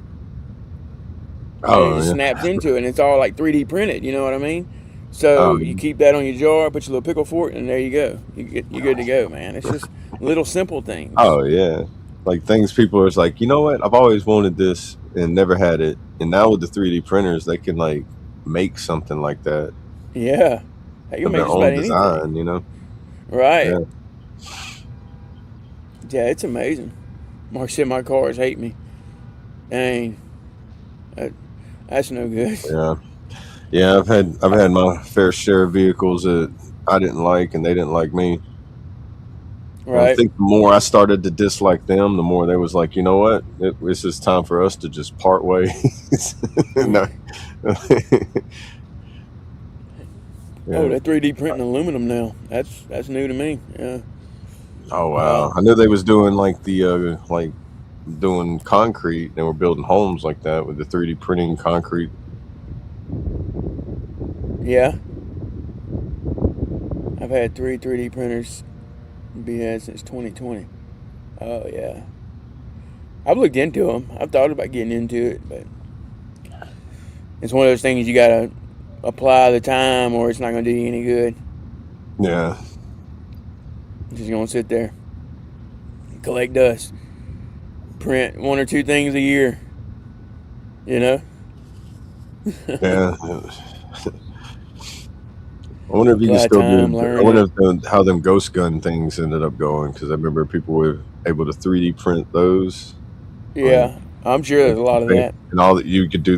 Oh,
and it
yeah.
snaps into it, and it's all like 3D printed. You know what I mean? So you keep that on your jar, put your little pickle fork, and there you go. You're good to go, man. It's just little simple things.
Oh, yeah. Like things people are just like, you know what? I've always wanted this and never had it. And now with the 3D printers, they can like make something like that.
Yeah. Hey, you
Of
make
their
just
own
about
design,
anything. Right.
Yeah.
Yeah, it's amazing. Mark said my cars hate me. Dang. That's no good.
Yeah. Yeah, I've had my fair share of vehicles that I didn't like and they didn't like me. And I
Right.
think the more I started to dislike them, the more they was like, you know what? It's just time for us to just part ways. No.
Oh,
Yeah.
they're 3D printing aluminum now. That's new to me. Yeah.
Oh
Wow.
wow! I knew they was doing like the doing concrete. They were building homes like that with the 3D printing concrete.
Yeah. I've had 3D printers be had since 2020. Oh yeah. I've looked into them. I've thought about getting into it, but it's one of those things you gotta apply the time, or it's not gonna do you any good.
Yeah.
You're just gonna sit there, collect dust, print one or two things a year. You know.
Yeah. I wonder if you can
Apply
still do.
time,
I
learn
wonder
it.
if how them ghost gun things ended up going, because I remember people were able to 3D print those. Like,
Yeah, I'm sure there's a lot of that.
and all that you could do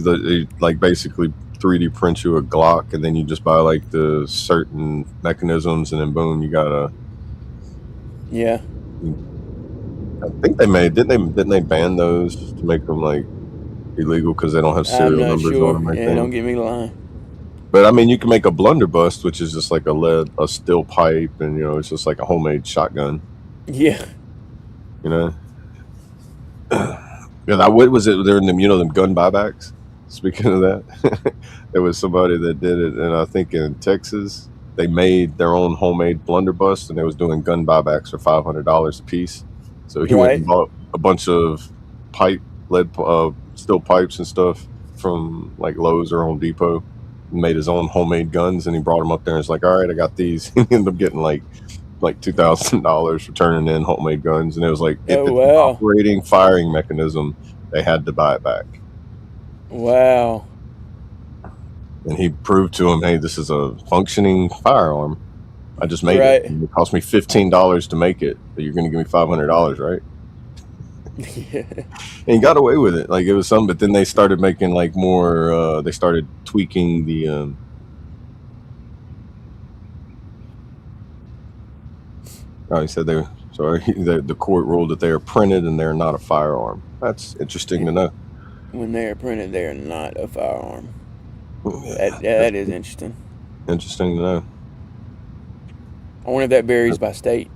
like basically 3D print you a Glock, and then you just buy like the certain mechanisms, and then boom, you got a.
Yeah.
I think didn't they ban those to make them like illegal because they don't have
I'm
serial
not
numbers
sure.
on them? I
Yeah,
think.
don't get me lying.
But I mean, you can make a blunderbuss, which is just like a steel pipe, and it's just like a homemade shotgun.
Yeah.
You know. Yeah, what was it? There in them gun buybacks. Speaking of that, there was somebody that did it, and I think in Texas they made their own homemade blunderbuss, and they was doing gun buybacks for $500 a piece. So he went
Right.
and bought a bunch of lead steel pipes and stuff from like Lowe's or Home Depot, and made his own homemade guns, and he brought them up there and was like, all right, I got these. He ended up getting like $2,000 for turning in homemade guns, and it was like, if
Oh
it's an
wow.
operating firing mechanism, they had to buy it back.
Wow.
And he proved to him, hey, this is a functioning firearm. I just made
Right.
it. And it cost me $15 to make it, but you're going to give me $500, right?
Yeah.
And he got away with it. Like it was something, but then they started making like more. They started tweaking the. Oh, he said they. Sorry, the court ruled that they are printed and they're not a firearm. That's interesting to know.
When they are printed, they are not a firearm.
Yeah,
That is interesting.
interesting to know.
I wonder if that varies by state.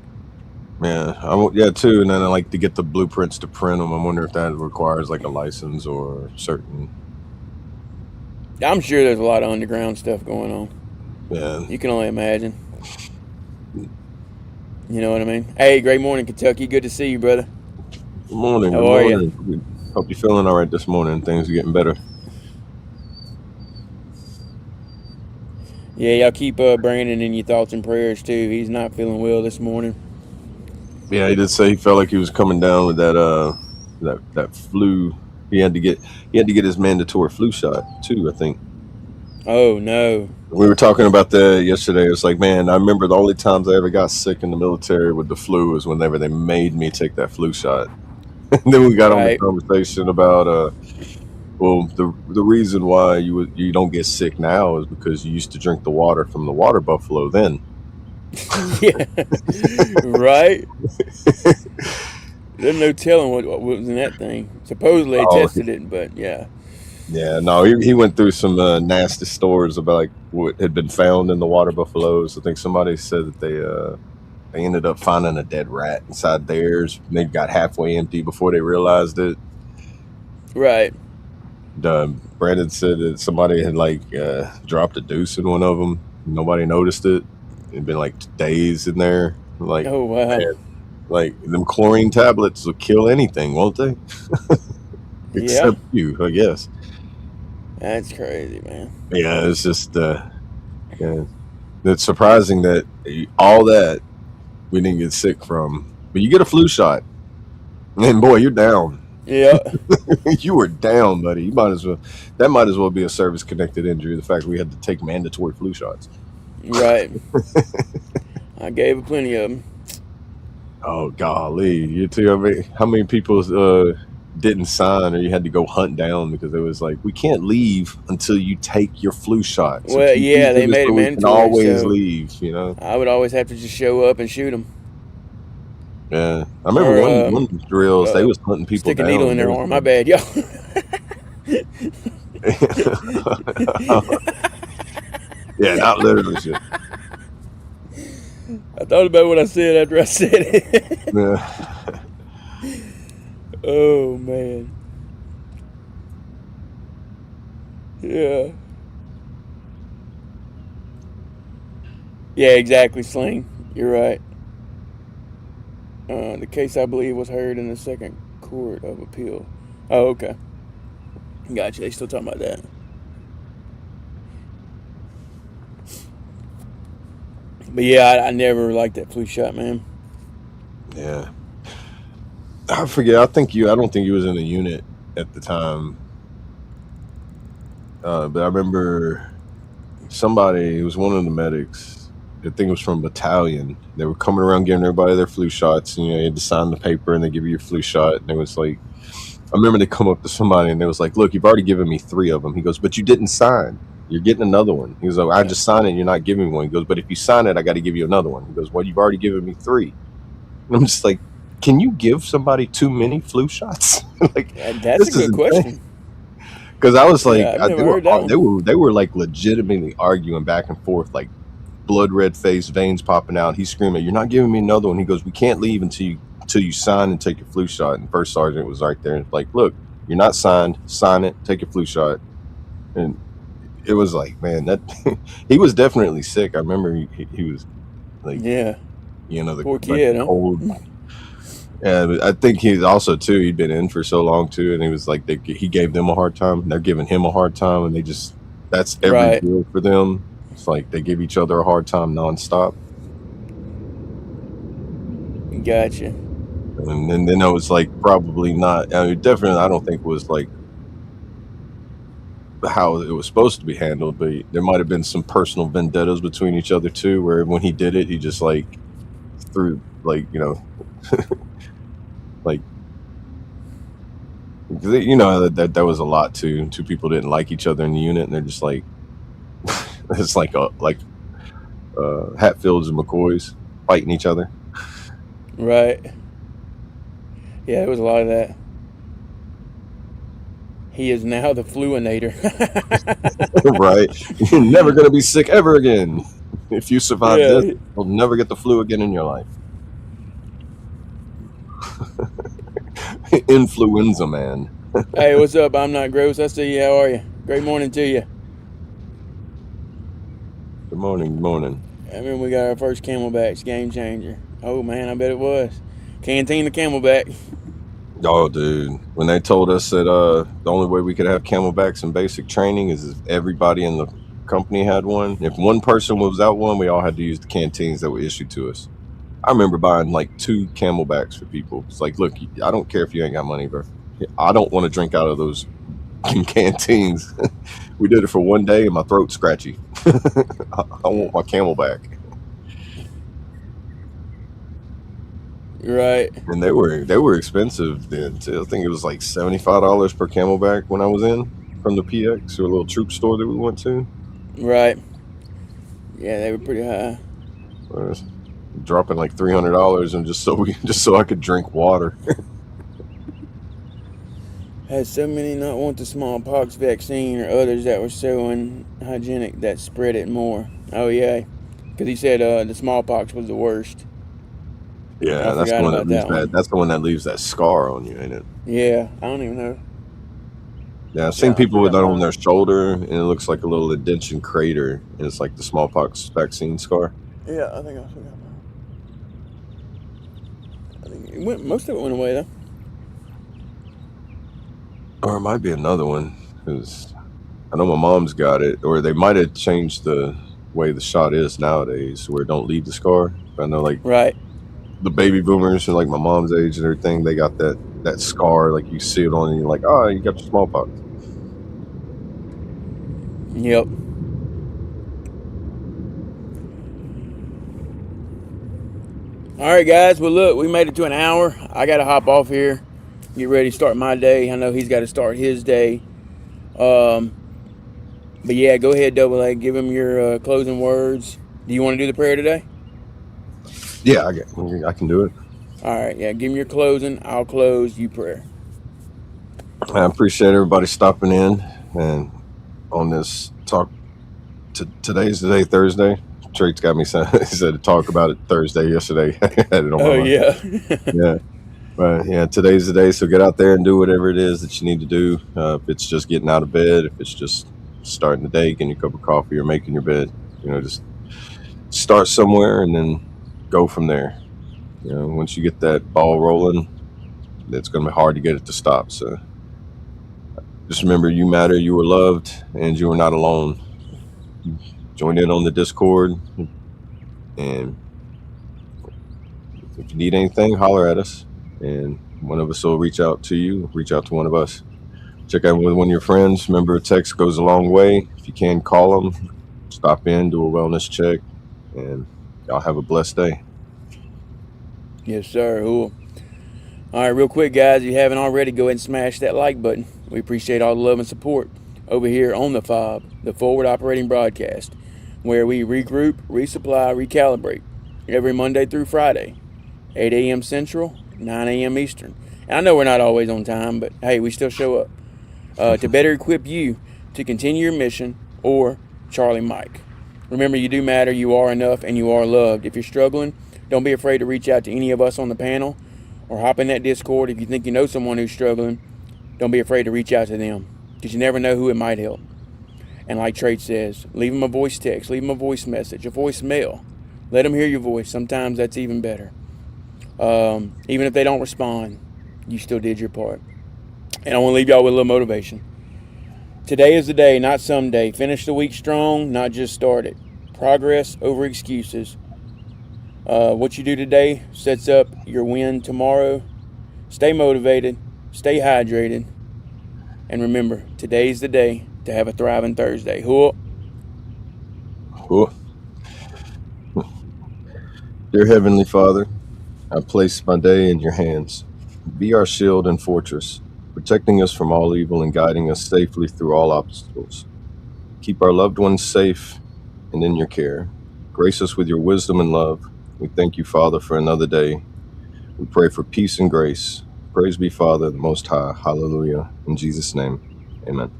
Yeah, too. And then I like to get the blueprints to print them. I wonder if that requires like a license or certain.
I'm sure there's a lot of underground stuff going on.
Yeah.
You can only imagine. You know what I mean? Hey, great morning, Kentucky. Good to see you, brother.
Good morning.
How are you?
Hope you're feeling all right this morning. Things are getting better.
Yeah, y'all keep Brandon in your thoughts and prayers too. He's not feeling well this morning.
Yeah, he did say he felt like he was coming down with that flu. He had to get his mandatory flu shot too, I think.
Oh no.
We were talking about that yesterday. It's like, man, I remember the only times I ever got sick in the military with the flu was whenever they made me take that flu shot. And then we got on the conversation about well, the reason why you don't get sick now is because you used to drink the water from the water buffalo then.
Yeah. Right. There's no telling what was in that thing. Supposedly they tested it, but yeah.
Yeah, no, he went through some nasty stories about like what had been found in the water buffaloes. I think somebody said that they ended up finding a dead rat inside theirs. And they got halfway empty before they realized it.
Right.
Brandon said that somebody had like dropped a deuce in one of them. Nobody noticed it. It'd been like days in there. Like,
oh wow.
Man, like them chlorine tablets will kill anything, won't they? Except you, I guess.
That's crazy, man.
Yeah, it's just yeah. It's surprising that all that we didn't get sick from. But you get a flu shot, and boy, you're down.
Yeah.
You were down, buddy. You might as well be a service connected injury. The fact we had to take mandatory flu shots.
Right. I gave plenty of them.
Oh golly, you too. I mean, how many people didn't sign, or you had to go hunt down because it was like, we can't leave until you take your flu shot.
So well, yeah, they made it mandatory.
Can always leave, you know.
I would always have to just show up and shoot them.
Yeah, I remember one drills. They was hunting people.
Stick a needle in their arm. My bad, y'all.
Yeah, not literally shit.
I thought about what I said after I said it.
Yeah.
Oh man. Yeah. Yeah, exactly, Sling. You're right. The case, I believe, was heard in the second court of appeal. Oh, okay. Gotcha. They still talking about that. But yeah, I never liked that flu shot, man.
Yeah. I forget. I don't think you was in the unit at the time. But I remember somebody, it was one of the medics, I think it was from battalion. They were coming around giving everybody their flu shots, and you had to sign the paper and they give you your flu shot. And it was like, I remember they come up to somebody and they was like, look, you've already given me 3 of them. He goes, but you didn't sign. You're getting another one. He goes, oh, I just signed it. You're not giving me one. He goes, but if you sign it, I got to give you another one. He goes, well, you've already given me 3. And I'm just like, can you give somebody too many flu shots? Like,
that's a good question.
Because I was like, they were like legitimately arguing back and forth, like blood red face, veins popping out. He's screaming, "You're not giving me another one." He goes, "We can't leave until you sign and take your flu shot." And first sergeant was right there, and like, "Look, you're not signed. Sign it. Take your flu shot." And it was like, man, that he was definitely sick. I remember he was like,
yeah,
you know, the
poor kid, huh?
Old. Yeah, I think he's also too. He'd been in for so long too, and he was like, he gave them a hard time. They're giving him a hard time, and that's every deal for them. It's like they give each other a hard time nonstop.
Gotcha.
And then it was like probably not. I mean, definitely, I don't think it was like how it was supposed to be handled, but there might have been some personal vendettas between each other too. Where when he did it, he just like threw like, you know. Like, you know, that was a lot too. 2 people didn't like each other in the unit, and they're just like, it's like Hatfields and McCoys fighting each other.
Right. Yeah, there was a lot of that. He is now the fluinator.
Right. You're never going to be sick ever again. If you survive this, you'll never get the flu again in your life. Influenza man.
Hey, what's up? I'm not gross. I see you. How are you? Great morning to you.
Good morning. Good morning.
I remember we got our first Camelbacks, game changer. Oh man, I bet it was. Canteen of Camelback.
Oh, dude. When they told us that the only way we could have Camelbacks in basic training is if everybody in the company had one. If one person was without one, we all had to use the canteens that were issued to us. I remember buying like 2 Camelbacks for people. It's like, look, I don't care if you ain't got money, bro. I don't want to drink out of those canteens. We did it for one day and my throat's scratchy. I want my Camelback.
Right.
And they were expensive then too. I think it was like $75 per Camelback when I was in from the PX or a little troop store that we went to.
Right. Yeah, they were pretty high.
Dropping like $300 and just so I could drink water.
Had so many not want the smallpox vaccine or others that were so unhygienic that spread it more. Oh yeah, because he said the smallpox was the worst.
Yeah, that's the one that leaves that. That's the one that leaves that scar on you, ain't it?
Yeah, I don't even know.
Yeah, I've seen people with that on their shoulder, and it looks like a little indention crater, and it's like the smallpox vaccine scar.
Yeah, I think I forgot that. I think most of it went away though.
Or it might be another one, because I know my mom's got it, or they might have changed the way the shot is nowadays, where it don't leave the scar. I know, like
right.
The baby boomers and like my mom's age and everything, they got that scar, like you see it on and you're like, oh, you got the smallpox.
Yep. All right, guys. Well, look, we made it to an hour. I got to hop off here, get ready to start my day. I know he's got to start his day. But yeah, go ahead, Double A. Give him your closing words. Do you want to do the prayer today?
Yeah, I can do it.
All right, yeah, give me your closing. I'll close, you prayer.
I appreciate everybody stopping in and on this talk. Today's the day, Thursday. Drake's got me saying, he said to talk about it Thursday yesterday. I had it on my mind.
Yeah.
Yeah. But yeah, today's the day, so get out there and do whatever it is that you need to do. If it's just getting out of bed, if it's just starting the day, getting your cup of coffee or making your bed, just start somewhere and then go from there. Once you get that ball rolling, it's going to be hard to get it to stop. So just remember, you matter, you were loved, and you are not alone. Join in on the Discord, and if you need anything, holler at us, and one of us will reach out to you, reach out to one of us. Check out with one of your friends. Remember, a text goes a long way. If you can, call them, stop in, do a wellness check, and y'all have a blessed day.
Yes, sir. Cool. All right, real quick, guys, if you haven't already, go ahead and smash that like button. We appreciate all the love and support over here on the F.O.B, the Forward Operating Broadcast, where we regroup, resupply, recalibrate every Monday through Friday, 8 a.m. Central, 9 a.m. Eastern. And I know we're not always on time, but hey, we still show up to better equip you to continue your mission, or Charlie Mike. Remember, you do matter, you are enough, and you are loved. If you're struggling, don't be afraid to reach out to any of us on the panel or hop in that Discord. If you think you know someone who's struggling, don't be afraid to reach out to them, because you never know who it might help. And like Trade says, leave them a voice text, leave them a voice message, a voicemail. Let them hear your voice. Sometimes that's even better. Even if they don't respond, you still did your part. And I want to leave y'all with a little motivation. Today is the day, not someday. Finish the week strong, not just start it. Progress over excuses. What you do today sets up your win tomorrow. Stay motivated, stay hydrated, and remember, today's the day to have a thriving Thursday. Cool.
Dear Heavenly Father, I place my day in your hands. Be our shield and fortress, protecting us from all evil and guiding us safely through all obstacles. Keep our loved ones safe and in your care. Grace us with your wisdom and love. We thank you, Father, for another day. We pray for peace and grace. Praise be, Father, the Most High. Hallelujah. In Jesus' name, amen.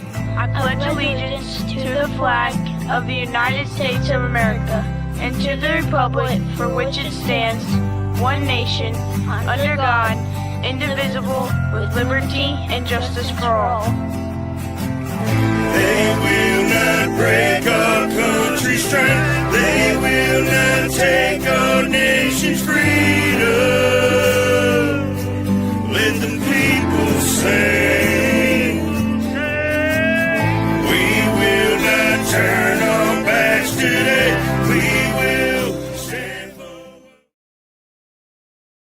I pledge allegiance to the flag of the United States of America and to the republic for which it stands, one nation, under God, indivisible, with liberty and justice for all.
They will not break